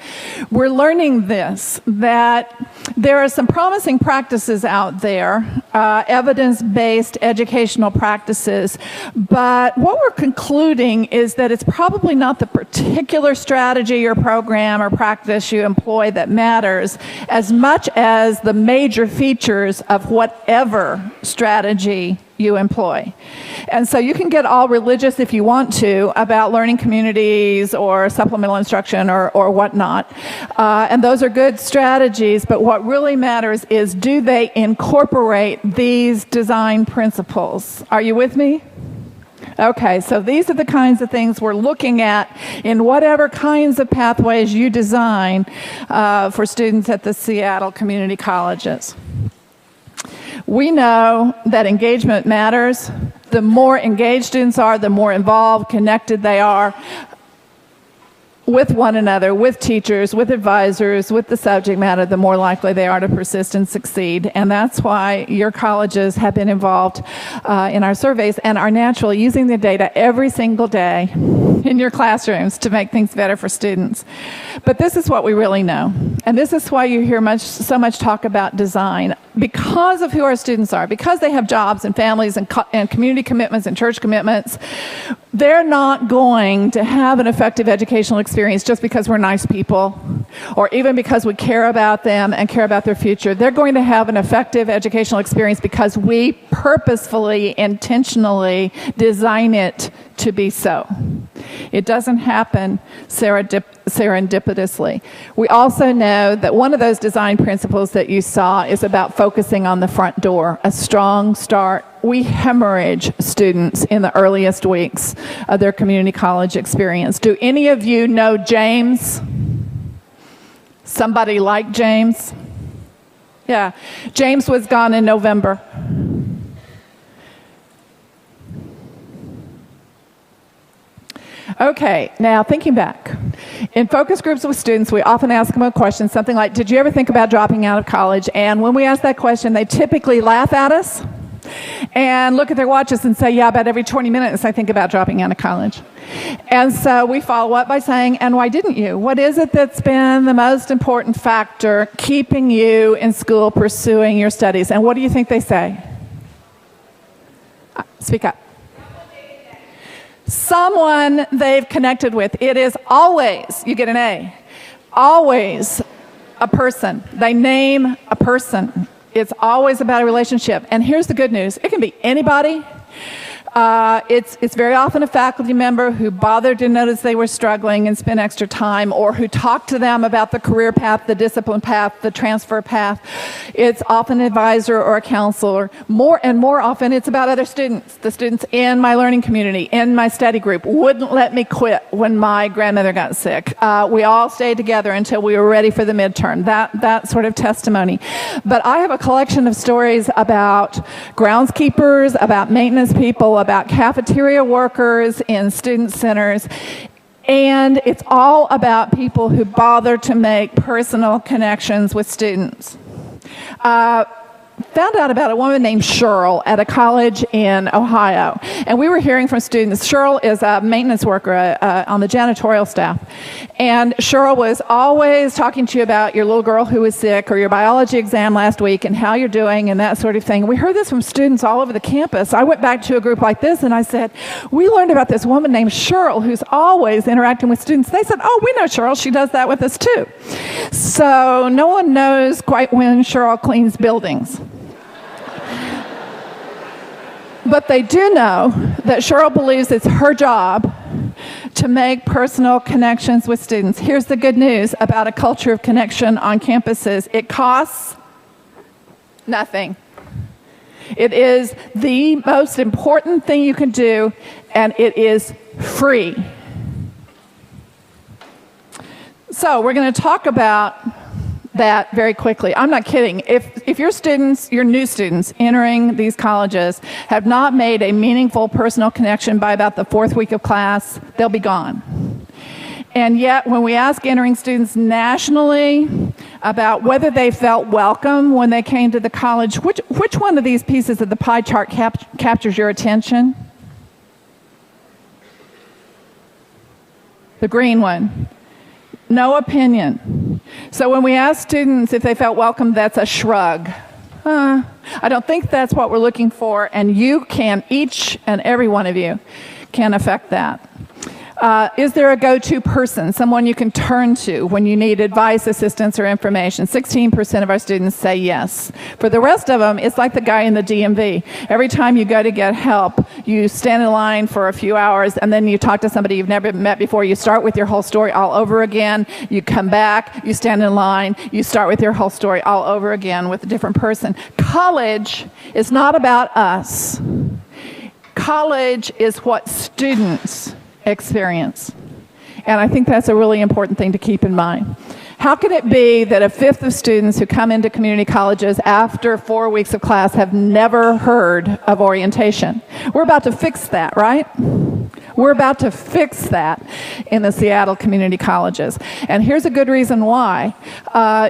we're learning this, that there are some promising practices out there, evidence-based educational practices, but what we're concluding is that it's probably not the particular strategy or program or practice you employ that matters as much as the major features of whatever strategy you employ. And so you can get all religious if you want to about learning communities or supplemental instruction or whatnot. And those are good strategies, but what really matters is, do they incorporate these design principles? Are you with me? Okay, so these are the kinds of things we're looking at in whatever kinds of pathways you design for students at the Seattle community colleges. We know that engagement matters. The more engaged students are, the more involved, connected they are with one another, with teachers, with advisors, with the subject matter, the more likely they are to persist and succeed. And that's why your colleges have been involved in our surveys and are naturally using the data every single day in your classrooms to make things better for students. But this is what we really know. And this is why you hear so much talk about design. Because of who our students are, because they have jobs and families and community commitments and church commitments, they're not going to have an effective educational experience just because we're nice people or even because we care about them and care about their future. They're going to have an effective educational experience because we purposefully, intentionally design it to be so. It doesn't happen serendipitously. We also know that one of those design principles that you saw is about focusing on the front door, a strong start. We hemorrhage students in the earliest weeks of their community college experience. Do any of you know James? Somebody like James? Yeah, James was gone in November. Okay, now thinking back. In focus groups with students, we often ask them a question, something like, did you ever think about dropping out of college? And when we ask that question, they typically laugh at us and look at their watches and say, yeah, about every 20 minutes I think about dropping out of college. And so we follow up by saying, and why didn't you? What is it that's been the most important factor keeping you in school pursuing your studies? And what do you think they say? Speak up. Someone they've connected with. It is always, you get an A, always a person. They name a person. It's always about a relationship. And here's the good news. It can be anybody. It's very often a faculty member who bothered to notice they were struggling and spent extra time, or who talked to them about the career path, the discipline path, the transfer path. It's often an advisor or a counselor. More and more often, it's about other students. The students in my learning community, in my study group, wouldn't let me quit when my grandmother got sick. We all stayed together until we were ready for the midterm. That sort of testimony. But I have a collection of stories about groundskeepers, about maintenance people, about cafeteria workers in student centers, and it's all about people who bother to make personal connections with students. found out about a woman named Cheryl at a college in Ohio. And we were hearing from students. Cheryl is a maintenance worker on the janitorial staff. And Cheryl was always talking to you about your little girl who was sick or your biology exam last week and how you're doing and that sort of thing. We heard this from students all over the campus. I went back to a group like this and I said, we learned about this woman named Cheryl who's always interacting with students. They said, oh, we know Cheryl. She does that with us too. So no one knows quite when Cheryl cleans buildings. But they do know that Cheryl believes it's her job to make personal connections with students. Here's the good news about a culture of connection on campuses. It costs nothing. It is the most important thing you can do, and it is free. So we're going to talk about that very quickly. I'm not kidding. If your students, your new students entering these colleges have not made a meaningful personal connection by about the 4th week of class, they'll be gone. And yet, when we ask entering students nationally about whether they felt welcome when they came to the college, which one of these pieces of the pie chart captures your attention? The green one. No opinion. So when we ask students if they felt welcome, that's a shrug. I don't think that's what we're looking for, and you can, each and every one of you, can affect that. Is there a go-to person, someone you can turn to when you need advice, assistance, or information? 16% of our students say yes. For the rest of them, it's like the guy in the DMV. Every time you go to get help, you stand in line for a few hours, and then you talk to somebody you've never met before. You start with your whole story all over again. You come back, you stand in line, you start with your whole story all over again with a different person. College is not about us. College is what students experience. And I think that's a really important thing to keep in mind. How can it be that a fifth of students who come into community colleges after 4 weeks of class have never heard of orientation? We're about to fix that, right? We're about to fix that in the Seattle community colleges. And here's a good reason why.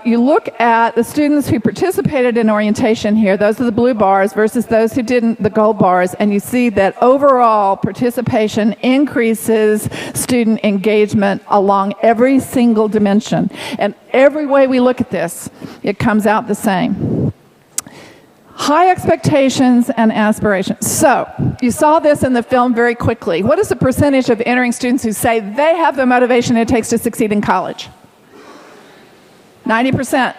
You look at the students who participated in orientation here, those are the blue bars, versus those who didn't, the gold bars, and you see that overall participation increases student engagement along every single dimension. And every way we look at this, it comes out the same. High expectations and aspirations. So, you saw this in the film very quickly. What is the percentage of entering students who say they have the motivation it takes to succeed in college? 90%.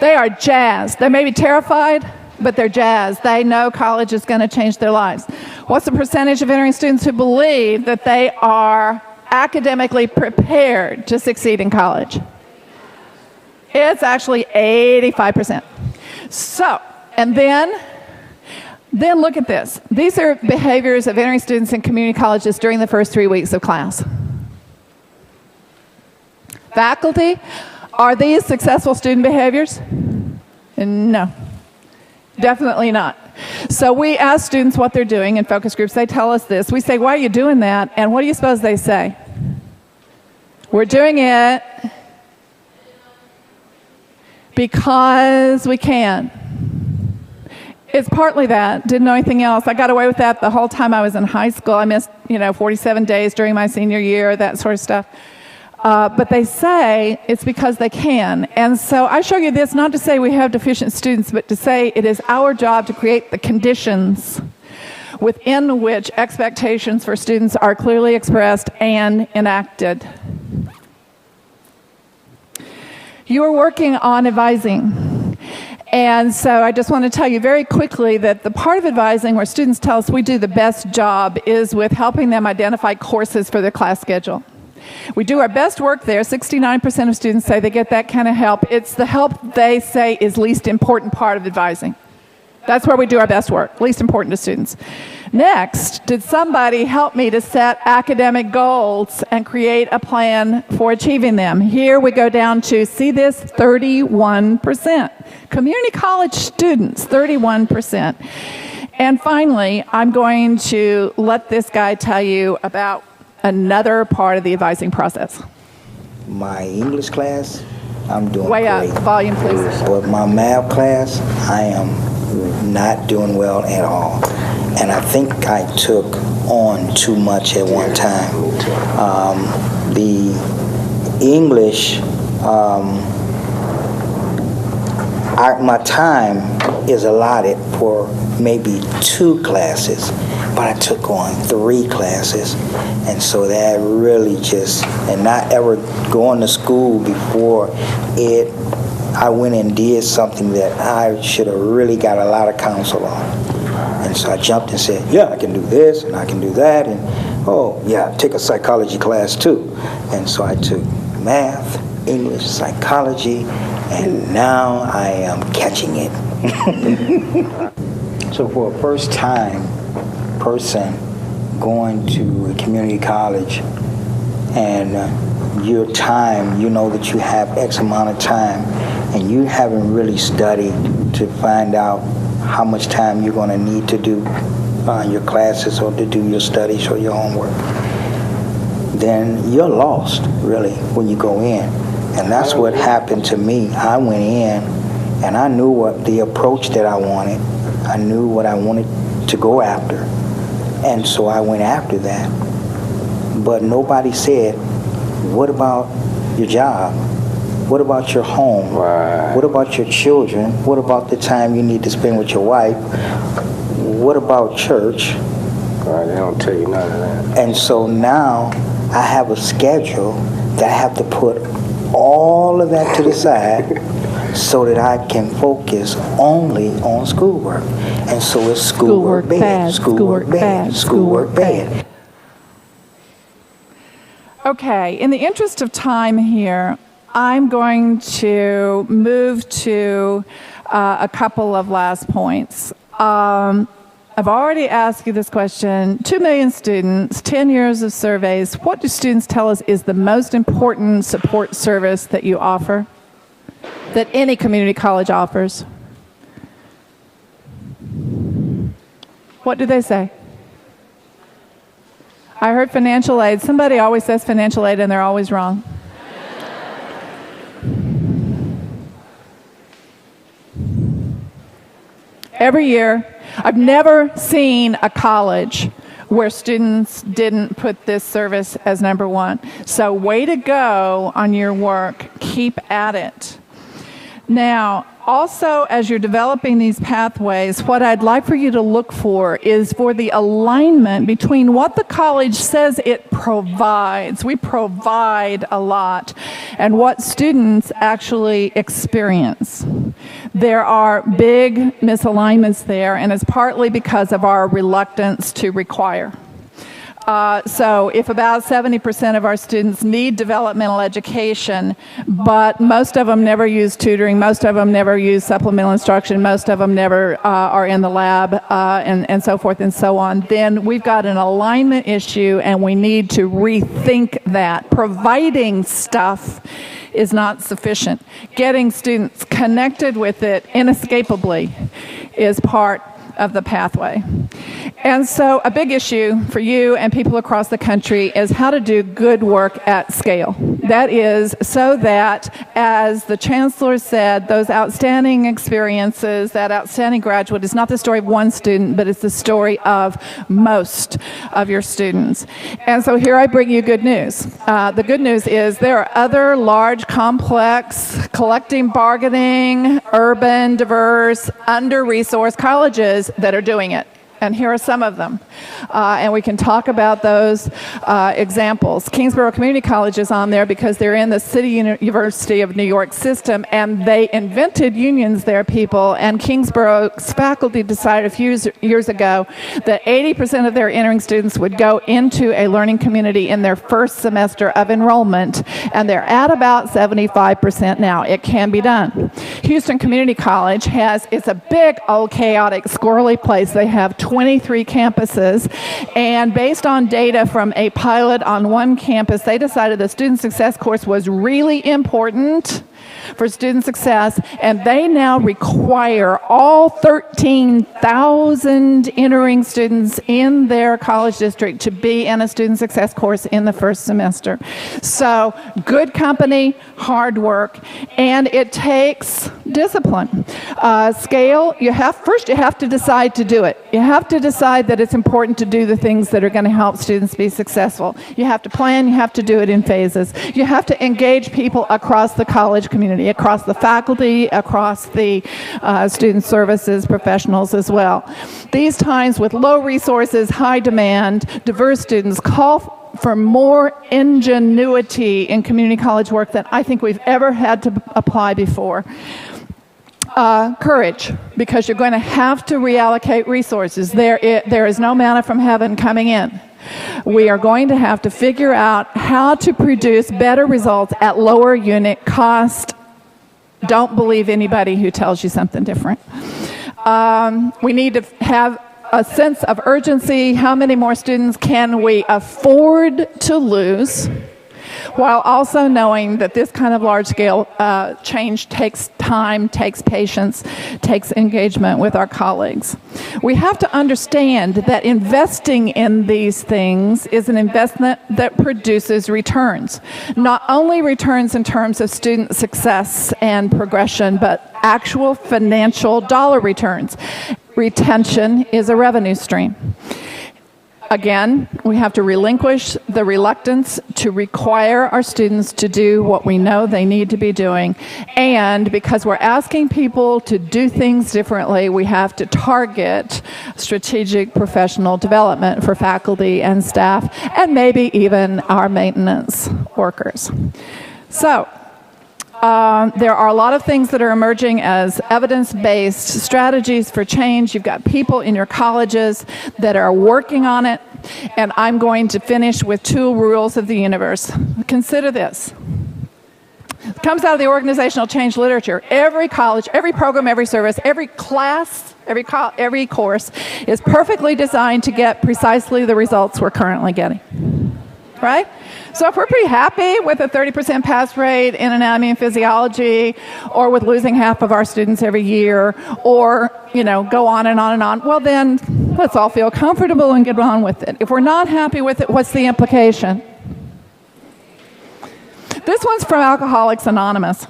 They are jazzed. They may be terrified, but they're jazzed. They know college is going to change their lives. What's the percentage of entering students who believe that they are academically prepared to succeed in college? It's actually 85%. So, and then look at this. These are behaviors of entering students in community colleges during the first 3 weeks of class. Faculty, are these successful student behaviors? No, definitely not. So we ask students what they're doing in focus groups. They tell us this. We say, why are you doing that? And what do you suppose they say? We're doing it because we can. It's partly that. Didn't know anything else. I got away with that the whole time I was in high school. I missed, 47 days during my senior year, that sort of stuff. But they say it's because they can. And so I show you this not to say we have deficient students, but to say it is our job to create the conditions within which expectations for students are clearly expressed and enacted. You are working on advising. And so I just want to tell you very quickly that the part of advising where students tell us we do the best job is with helping them identify courses for their class schedule. We do our best work there. 69% of students say they get that kind of help. It's the help they say is least important part of advising. That's where we do our best work, least important to students. Next, did somebody help me to set academic goals and create a plan for achieving them? Here we go down to, see this, 31%. Community college students, 31%. And finally, I'm going to let this guy tell you about another part of the advising process. My English class, I'm doing Way great. up. Volume, please. But my math class, I am not doing well at all. And I think I took on too much at one time. The English, my time is allotted for maybe 2 classes, but I took on 3 classes. And so that really just, and not ever going to school before it, I went and did something that I should have really got a lot of counsel on. And so I jumped and said, yeah, I can do this and I can do that. And oh, yeah, take a psychology class too. And so I took math, English, psychology, and now I am catching it. So for a first-time person going to a community college and your time, you know that you have X amount of time, and you haven't really studied to find out how much time you're going to need to do your classes or to do your studies or your homework, then you're lost, really, when you go in. And that's what happened to me. I went in, and I knew what the approach that I wanted. I knew what I wanted to go after. And so I went after that. But nobody said, what about your job? What about your home? Right. What about your children? What about the time you need to spend with your wife? What about church? Right, they don't tell you none of that. And so now I have a schedule that I have to put all of that to the side so that I can focus only on schoolwork. And so it's schoolwork bad, schoolwork bad, schoolwork bad. Okay, in the interest of time here, I'm going to move to a couple of last points. I've already asked you this question. 2 million students, 10 years of surveys. What do students tell us is the most important support service that you offer, that any community college offers? What do they say? I heard financial aid. Somebody always says financial aid and they're always wrong. Every year, I've never seen a college where students didn't put this service as number one. So way to go on your work. Keep at it. Now, also, as you're developing these pathways, what I'd like for you to look for is for the alignment between what the college says it provides. We provide a lot, and what students actually experience. There are big misalignments there, and it's partly because of our reluctance to require. So if about 70% of our students need developmental education, but most of them never use tutoring, most of them never use supplemental instruction, most of them never are in the lab, and so forth and so on, then we've got an alignment issue and we need to rethink that. Providing stuff is not sufficient. Getting students connected with it inescapably is part of the pathway. And so a big issue for you and people across the country is how to do good work at scale. That is so that, as the chancellor said, those outstanding experiences, that outstanding graduate is not the story of one student, but it's the story of most of your students. And so here I bring you good news. The good news is there are other large, complex, collective bargaining, urban, diverse, under-resourced colleges that are doing it. And here are some of them. And we can talk about those examples. Kingsborough Community College is on there because they're in the City University of New York system, and they invented unions there, people. And Kingsborough's faculty decided a few years ago that 80% of their entering students would go into a learning community in their first semester of enrollment, and they're at about 75% now. It can be done. Houston Community College it's a big, old, chaotic, squirrely place. They have 23 campuses, and based on data from a pilot on one campus, they decided the student success course was really important, for student success, and they now require all 13,000 entering students in their college district to be in a student success course in the first semester. So good company, hard work, and it takes discipline. Scale, you have to decide to do it. You have to decide that it's important to do the things that are going to help students be successful. You have to plan, you have to do it in phases. You have to engage people across the college community, across the faculty, across the student services professionals as well. These times with low resources, high demand, diverse students call for more ingenuity in community college work than I think we've ever had to apply before. Courage, because you're going to have to reallocate resources. There is no manna from heaven coming in. We are going to have to figure out how to produce better results at lower unit cost. Don't believe anybody who tells you something different. We need to have a sense of urgency. How many more students can we afford to lose, while also knowing that this kind of large-scale change takes time, takes patience, takes engagement with our colleagues. We have to understand that investing in these things is an investment that produces returns. Not only returns in terms of student success and progression, but actual financial dollar returns. Retention is a revenue stream. Again, we have to relinquish the reluctance to require our students to do what we know they need to be doing. And because we're asking people to do things differently, we have to target strategic professional development for faculty and staff, and maybe even our maintenance workers. So, there are a lot of things that are emerging as evidence-based strategies for change. You've got people in your colleges that are working on it, and I'm going to finish with 2 rules of the universe. Consider this. It comes out of the organizational change literature. Every college, every program, every service, every class, every course is perfectly designed to get precisely the results we're currently getting. Right? So if we're pretty happy with a 30% pass rate in anatomy and physiology, or with losing half of our students every year, or, go on and on and on, well then, let's all feel comfortable and get on with it. If we're not happy with it, what's the implication? This one's from Alcoholics Anonymous.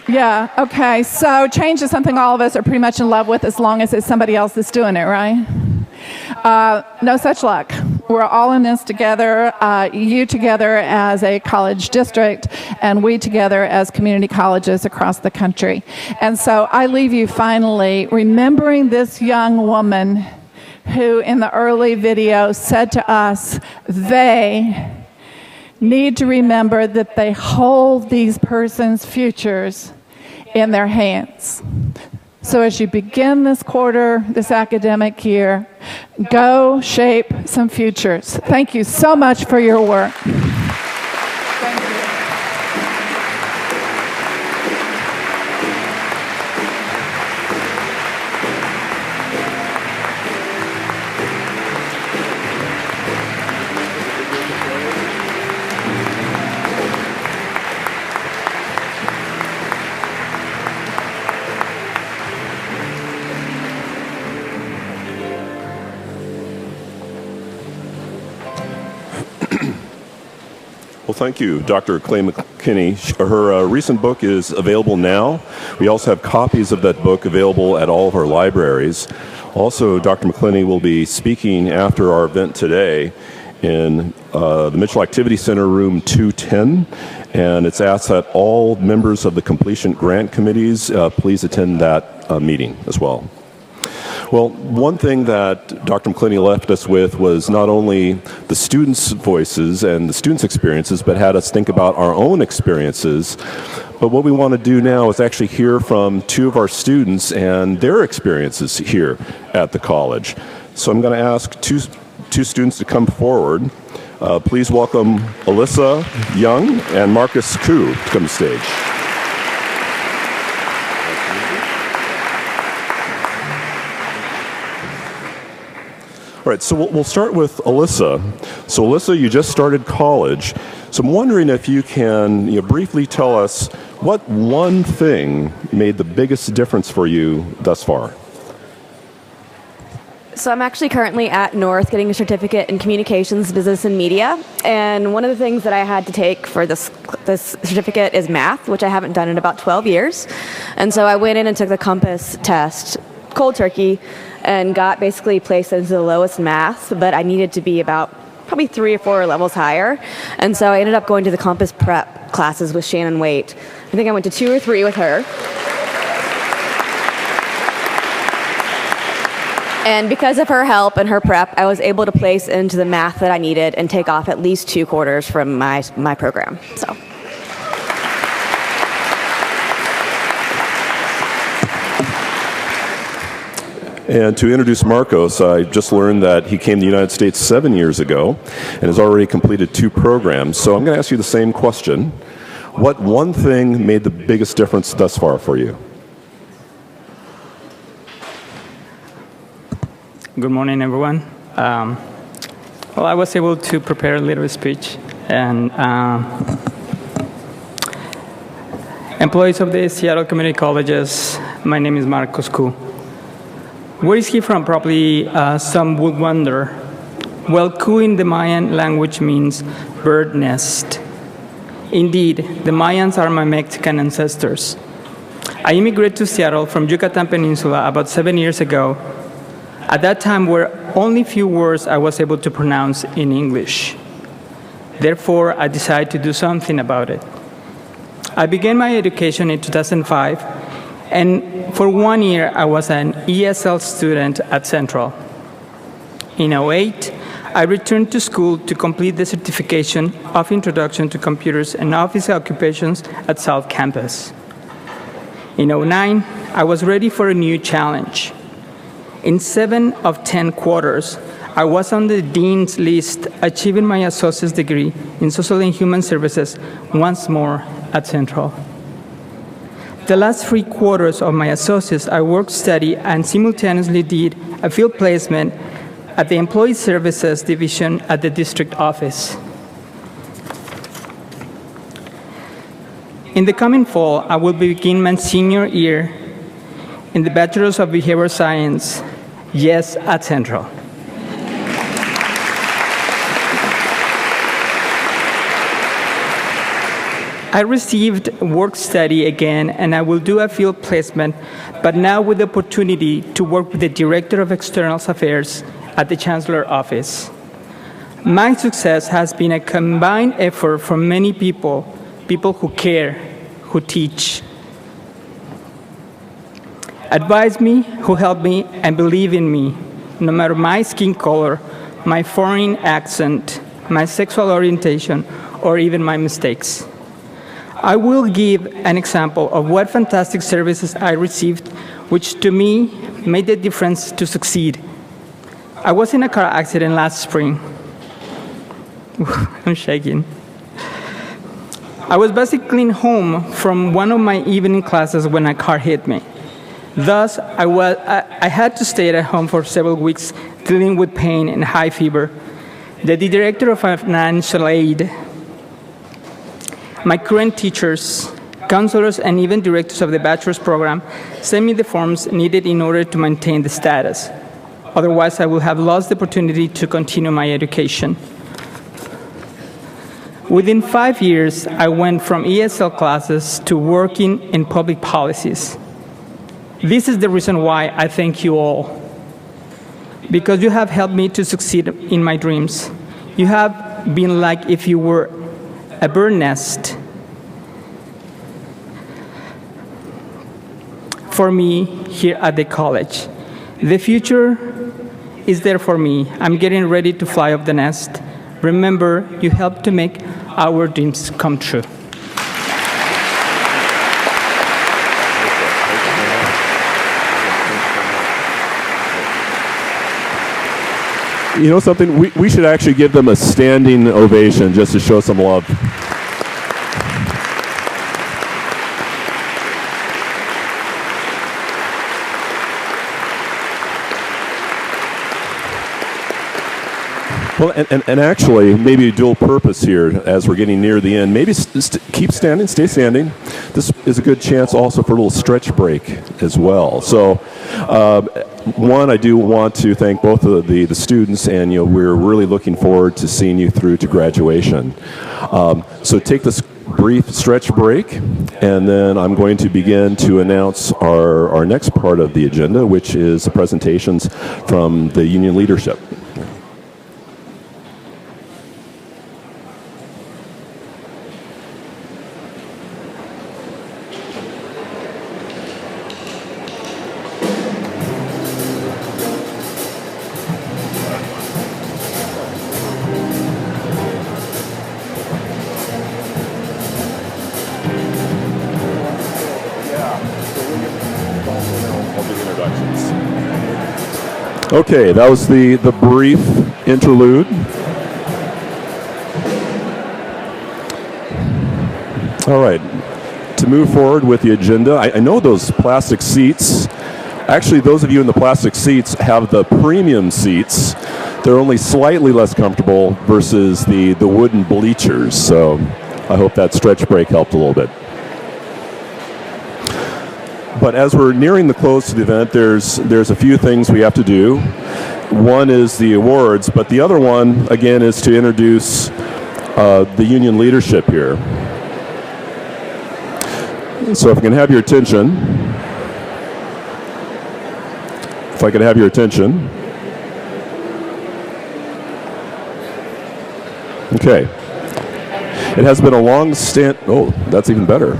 Yeah, okay, so change is something all of us are pretty much in love with as long as it's somebody else that's doing it, right? No such luck. We're all in this together, you together as a college district, and we together as community colleges across the country. And so I leave you finally remembering this young woman who in the early video said to us, they need to remember that they hold these persons' futures in their hands. So as you begin this quarter, this academic year, go shape some futures. Thank you so much for your work. Well, thank you, Dr. Clay McKinney. Her recent book is available now. We also have copies of that book available at all of our libraries. Also, Dr. McKinney will be speaking after our event today in the Mitchell Activity Center, room 210, and it's asked that all members of the completion grant committees please attend that meeting as well. Well, one thing that Dr. McClinney left us with was not only the students' voices and the students' experiences, but had us think about our own experiences. But what we want to do now is actually hear from 2 of our students and their experiences here at the college. So I'm going to ask two students to come forward. Please welcome Alyssa Young and Marcus Koo to come to stage. All right, so we'll start with Alyssa. So Alyssa, you just started college. So I'm wondering if you can briefly tell us what one thing made the biggest difference for you thus far. So I'm actually currently at North getting a certificate in communications, business, and media. And one of the things that I had to take for this certificate is math, which I haven't done in about 12 years. And so I went in and took the Compass test, cold turkey, and got basically placed into the lowest math, but I needed to be about probably 3 or 4 levels higher. And so I ended up going to the Compass prep classes with Shannon Waite. I think I went to 2 or 3 with her. And because of her help and her prep, I was able to place into the math that I needed and take off at least 2 quarters from my program. So. And to introduce Marcos, I just learned that he came to the United States 7 years ago and has already completed 2 programs. So I'm going to ask you the same question. What one thing made the biggest difference thus far for you? Good morning, everyone. Well, I was able to prepare a little speech, and employees of the Seattle Community Colleges, my name is Marcos Ku. Where is he from? Probably some would wonder. Well, Ku in the Mayan language means bird nest. Indeed, the Mayans are my Mexican ancestors. I immigrated to Seattle from Yucatan Peninsula about 7 years ago. At that time, were only few words I was able to pronounce in English. Therefore, I decided to do something about it. I began my education in 2005, and for 1 year, I was an ESL student at Central. In 2008, I returned to school to complete the certification of Introduction to Computers and Office Occupations at South Campus. In 2009, I was ready for a new challenge. In 7 of 10 quarters, I was on the Dean's list, achieving my associate's degree in Social and Human Services once more at Central. The last 3 quarters of my associates, I worked, studied, and simultaneously did a field placement at the Employee Services Division at the district office. In the coming fall, I will begin my senior year in the Bachelor's of Behavioral Science, yes, at Central. I received work study again, and I will do a field placement, but now with the opportunity to work with the Director of External Affairs at the Chancellor Office. My success has been a combined effort from many people who care, who teach, advise me, who help me, and believe in me, no matter my skin color, my foreign accent, my sexual orientation, or even my mistakes. I will give an example of what fantastic services I received, which to me made the difference to succeed. I was in a car accident last spring. I'm shaking. I was basically home from one of my evening classes when a car hit me. Thus, I had to stay at home for several weeks dealing with pain and high fever. The director of financial aid, my current teachers, counselors, and even directors of the bachelor's program sent me the forms needed in order to maintain the status. Otherwise, I would have lost the opportunity to continue my education. Within 5 years, I went from ESL classes to working in public policies. This is the reason why I thank you all, because you have helped me to succeed in my dreams. You have been like if you were a bird nest for me here at the college. The future is there for me. I'm getting ready to fly off the nest. Remember, you helped to make our dreams come true. You know something? We should actually give them a standing ovation just to show some love. Well, and actually, maybe a dual purpose here as we're getting near the end. Maybe keep standing, stay standing. This is a good chance also for a little stretch break as well. So, one, I do want to thank both of the students, and we're really looking forward to seeing you through to graduation. So take this brief stretch break, and then I'm going to begin to announce our next part of the agenda, which is the presentations from the union leadership. Okay, that was the brief interlude. All right, to move forward with the agenda, I know those plastic seats, actually those of you in the plastic seats have the premium seats. They're only slightly less comfortable versus the wooden bleachers, so I hope that stretch break helped a little bit. But as we're nearing the close to the event, there's a few things we have to do. One is the awards, but the other one, again, is to introduce the union leadership here. So if I can have your attention. If I can have your attention. Okay. It has been a long oh, that's even better.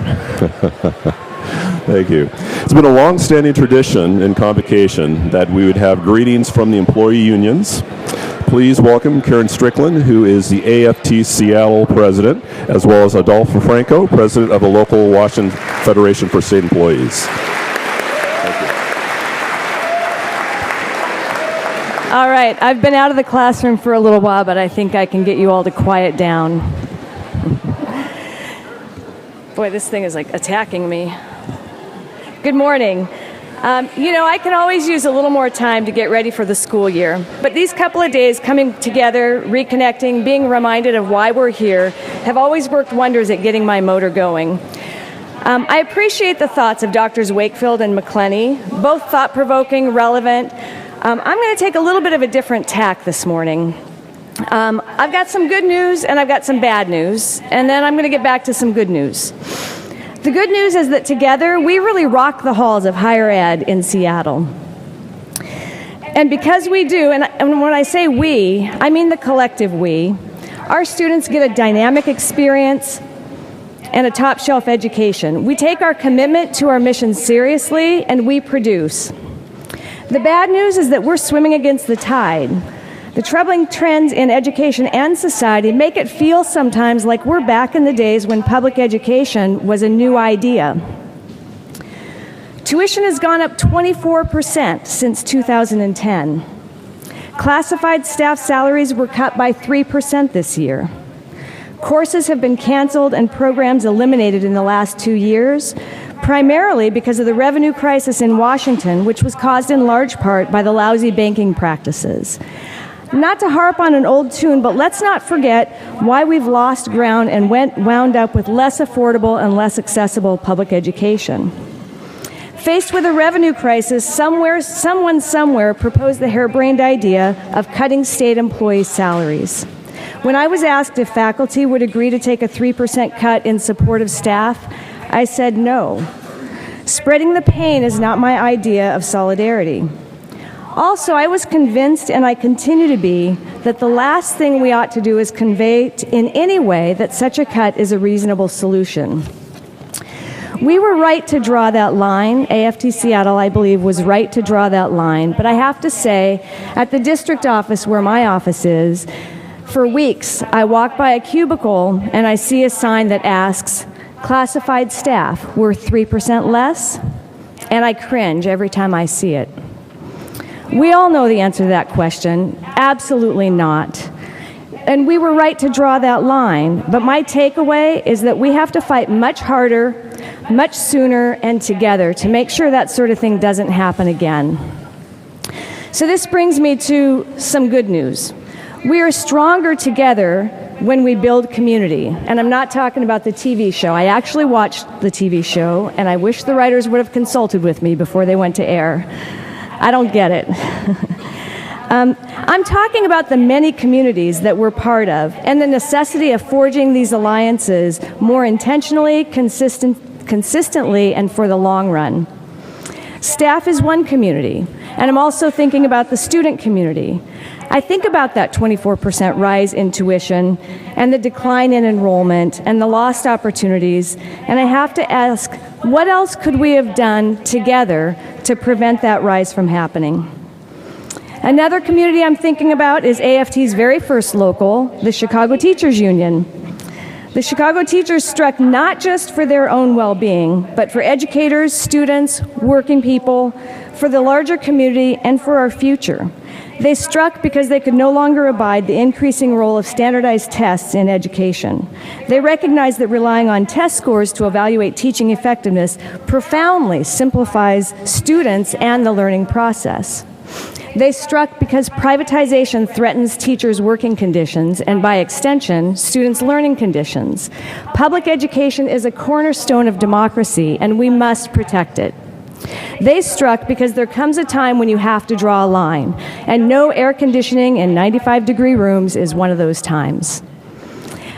Thank you. It's been a long-standing tradition in Convocation that we would have greetings from the employee unions. Please welcome Karen Strickland, who is the AFT Seattle president, as well as Adolfo Franco, president of the local Washington Federation for State Employees. Thank you. All right, I've been out of the classroom for a little while, but I think I can get you all to quiet down. Boy, this thing is like attacking me. Good morning. I can always use a little more time to get ready for the school year, but these couple of days coming together, reconnecting, being reminded of why we're here, have always worked wonders at getting my motor going. I appreciate the thoughts of Drs. Wakefield and McClenny, both thought-provoking, relevant. I'm going to take a little bit of a different tack this morning. I've got some good news and I've got some bad news, and then I'm going to get back to some good news. The good news is that together we really rock the halls of higher ed in Seattle. And because we do, and when I say we, I mean the collective we, our students get a dynamic experience and a top-shelf education. We take our commitment to our mission seriously, and we produce. The bad news is that we're swimming against the tide. The troubling trends in education and society make it feel sometimes like we're back in the days when public education was a new idea. Tuition has gone up 24% since 2010. Classified staff salaries were cut by 3% this year. Courses have been canceled and programs eliminated in the last 2 years, primarily because of the revenue crisis in Washington, which was caused in large part by the lousy banking practices. Not to harp on an old tune, but let's not forget why we've lost ground and wound up with less affordable and less accessible public education. Faced with a revenue crisis, someone somewhere proposed the harebrained idea of cutting state employees' salaries. When I was asked if faculty would agree to take a 3% cut in support of staff, I said no. Spreading the pain is not my idea of solidarity. Also, I was convinced, and I continue to be, that the last thing we ought to do is convey in any way that such a cut is a reasonable solution. We were right to draw that line. AFT Seattle, I believe, was right to draw that line. But I have to say, at the district office where my office is, for weeks, I walk by a cubicle and I see a sign that asks, "Classified staff worth 3% less?" And I cringe every time I see it. We all know the answer to that question. Absolutely not. And we were right to draw that line. But my takeaway is that we have to fight much harder, much sooner, and together to make sure that sort of thing doesn't happen again. So this brings me to some good news. We are stronger together when we build community. And I'm not talking about the TV show. I actually watched the TV show, and I wish the writers would have consulted with me before they went to air. I don't get it. I'm talking about the many communities that we're part of and the necessity of forging these alliances more intentionally, consistently, and for the long run. Staff is one community, and I'm also thinking about the student community. I think about that 24% rise in tuition and the decline in enrollment and the lost opportunities, and I have to ask, what else could we have done together to prevent that rise from happening? Another community I'm thinking about is AFT's very first local, the Chicago Teachers Union. The Chicago teachers struck not just for their own well-being, but for educators, students, working people, for the larger community, and for our future. They struck because they could no longer abide the increasing role of standardized tests in education. They recognized that relying on test scores to evaluate teaching effectiveness profoundly simplifies students and the learning process. They struck because privatization threatens teachers' working conditions and, by extension, students' learning conditions. Public education is a cornerstone of democracy, and we must protect it. They struck because there comes a time when you have to draw a line, and no air conditioning in 95-degree rooms is one of those times.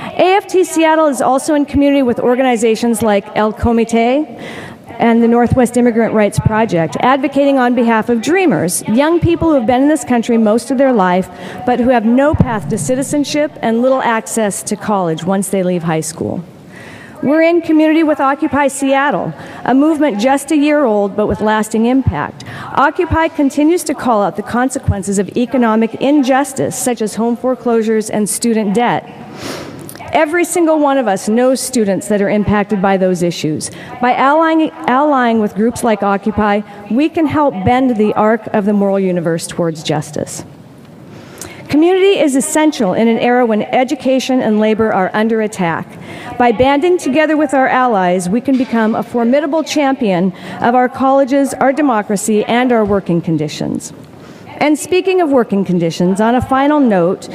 AFT Seattle is also in community with organizations like El Comité and the Northwest Immigrant Rights Project, advocating on behalf of dreamers, young people who have been in this country most of their life, but who have no path to citizenship and little access to college once they leave high school. We're in community with Occupy Seattle, a movement just a year old but with lasting impact. Occupy continues to call out the consequences of economic injustice, such as home foreclosures and student debt. Every single one of us knows students that are impacted by those issues. By allying with groups like Occupy, we can help bend the arc of the moral universe towards justice. Community is essential in an era when education and labor are under attack. By banding together with our allies, we can become a formidable champion of our colleges, our democracy, and our working conditions. And speaking of working conditions, on a final note,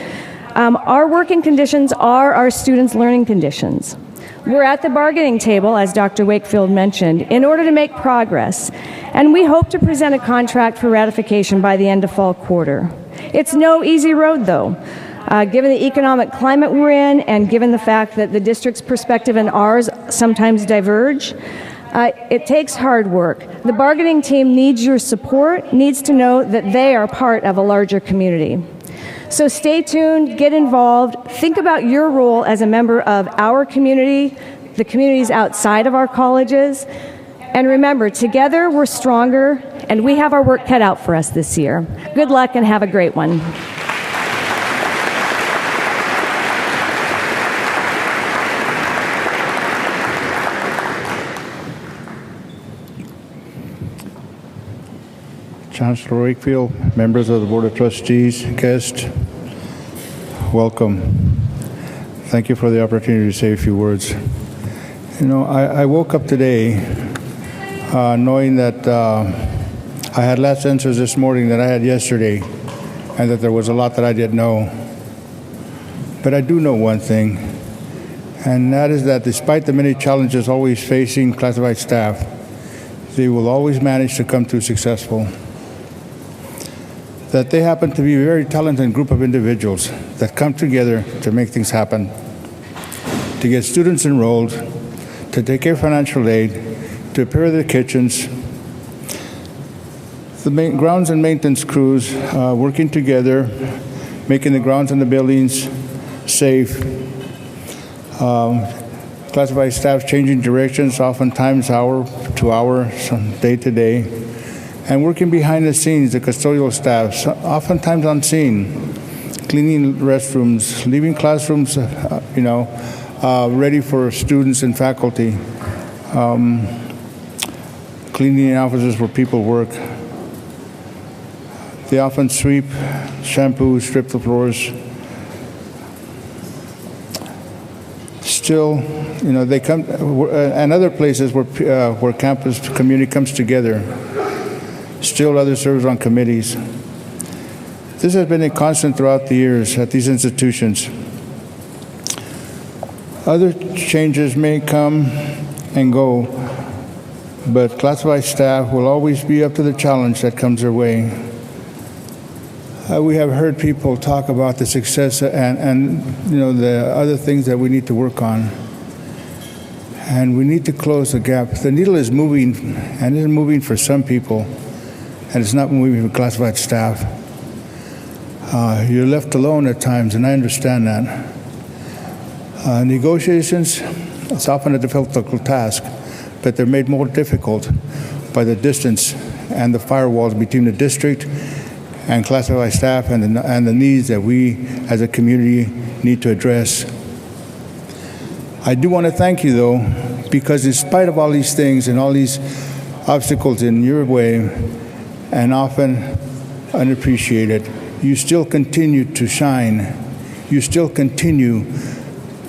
our working conditions are our students' learning conditions. We're at the bargaining table, as Dr. Wakefield mentioned, in order to make progress, and we hope to present a contract for ratification by the end of fall quarter. It's no easy road, though. Given the economic climate we're in and given the fact that the district's perspective and ours sometimes diverge, it takes hard work. The bargaining team needs your support, needs to know that they are part of a larger community. So stay tuned, get involved, think about your role as a member of our community, the communities outside of our colleges, and remember, together we're stronger, and we have our work cut out for us this year. Good luck and have a great one. Chancellor Wakefield, members of the Board of Trustees, guests, welcome. Thank you for the opportunity to say a few words. You know, I woke up today knowing that I had less answers this morning than I had yesterday, and that there was a lot that I didn't know. But I do know one thing, and that is that despite the many challenges always facing classified staff, they will always manage to come through successful. That they happen to be a very talented group of individuals that come together to make things happen, to get students enrolled, to take care of financial aid, to prepare the kitchens, the grounds and maintenance crews working together, making the grounds and the buildings safe, classified staff changing directions, oftentimes hour to hour, some day to day, and working behind the scenes, the custodial staff, oftentimes on scene, cleaning restrooms, leaving classrooms, ready for students and faculty, cleaning offices where people work. They often sweep, shampoo, strip the floors. Still, they come, and other places where campus community comes together. Still, others serve on committees. This has been a constant throughout the years at these institutions. Other changes may come and go, but classified staff will always be up to the challenge that comes their way. We have heard people talk about the success and the other things that we need to work on. And we need to close the gap. The needle is moving, and it's moving for some people, and it's not moving for classified staff. You're left alone at times, and I understand that. Negotiations, it's often a difficult task, but they're made more difficult by the distance and the firewalls between the district and classified staff and the needs that we as a community need to address. I do want to thank you, though, because in spite of all these things and all these obstacles in your way, and often unappreciated, you still continue to shine. You still continue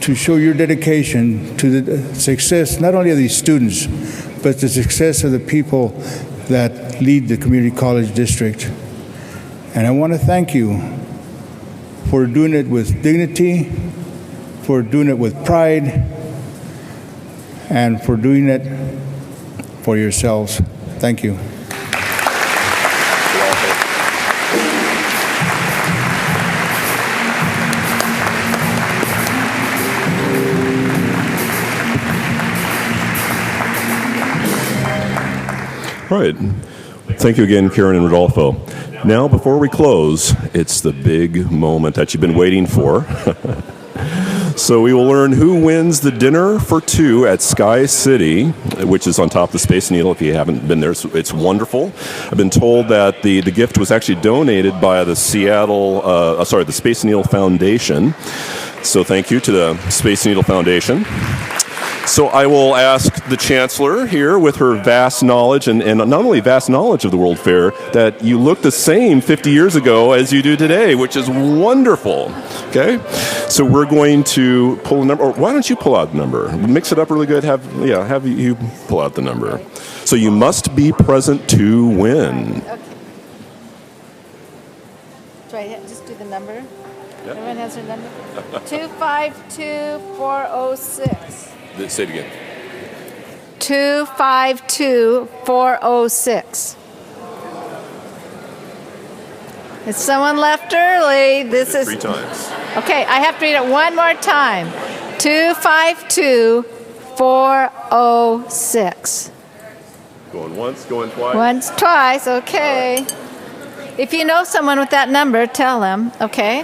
to show your dedication to the success, not only of these students, but the success of the people that lead the community college district. And I want to thank you for doing it with dignity, for doing it with pride, and for doing it for yourselves. Thank you. All right. Thank you again, Karen and Rodolfo. Now, before we close, it's the big moment that you've been waiting for. So we will learn who wins the dinner for two at Sky City, which is on top of the Space Needle. If you haven't been there, it's wonderful. I've been told that the gift was actually donated by the the Space Needle Foundation. So thank you to the Space Needle Foundation. So I will ask the Chancellor here, with her vast knowledge, and not only vast knowledge of the World Fair, that you look the same 50 years ago as you do today, which is wonderful. Okay? So we're going to pull a number. Or why don't you pull out the number? Mix it up really good. Have you pull out the number. So you must be present to win. Okay. Just do the number. Yep. Everyone has their number? 252406. Say it again. 252406. Is someone left early? This is 3 times. Okay, I have to read it one more time. 252406. Going once, going twice. Once, twice, okay. Right. If you know someone with that number, tell them, okay?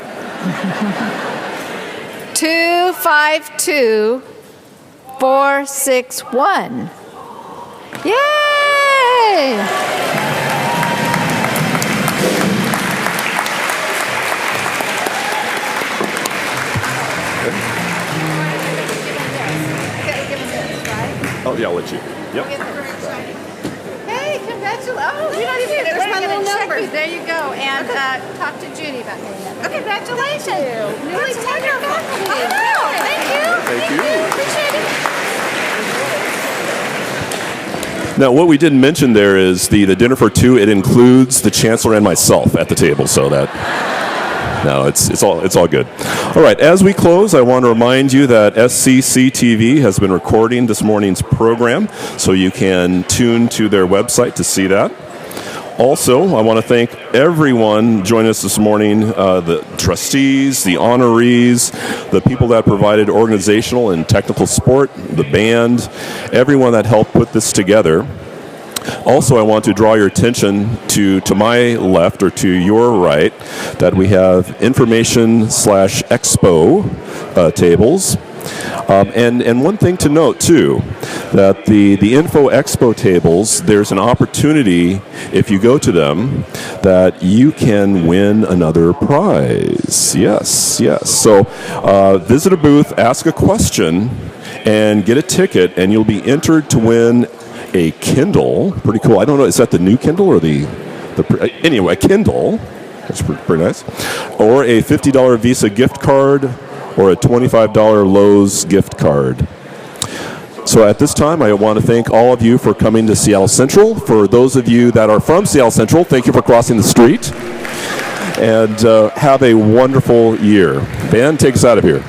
252461. Yay! Oh, yeah, I'll let you. Yep. Hey, congratulations. Oh, you're not even here. There's my little number. There you go. And talk to Judy about getting that. Okay, congratulations. Newly tenured faculty. Oh, thank you. Thank you. Appreciate it. Now, what we didn't mention there is the dinner for two. It includes the Chancellor and myself at the table, so that... No, it's all good. All right, as we close, I want to remind you that SCC TV has been recording this morning's program, so you can tune to their website to see that. Also, I want to thank everyone joining us this morning, the trustees, the honorees, the people that provided organizational and technical support, the band, everyone that helped put this together. Also, I want to draw your attention to my left or to your right that we have information/expo tables. And one thing to note, too, that the Info Expo tables, there's an opportunity, if you go to them, that you can win another prize. Yes. So visit a booth, ask a question, and get a ticket, and you'll be entered to win a Kindle. Pretty cool. I don't know, is that the new Kindle or anyway, a Kindle. That's pretty nice. Or a $50 Visa gift card or a $25 Lowe's gift card. So at this time, I want to thank all of you for coming to Seattle Central. For those of you that are from Seattle Central, thank you for crossing the street. and have a wonderful year. Ben, take us out of here.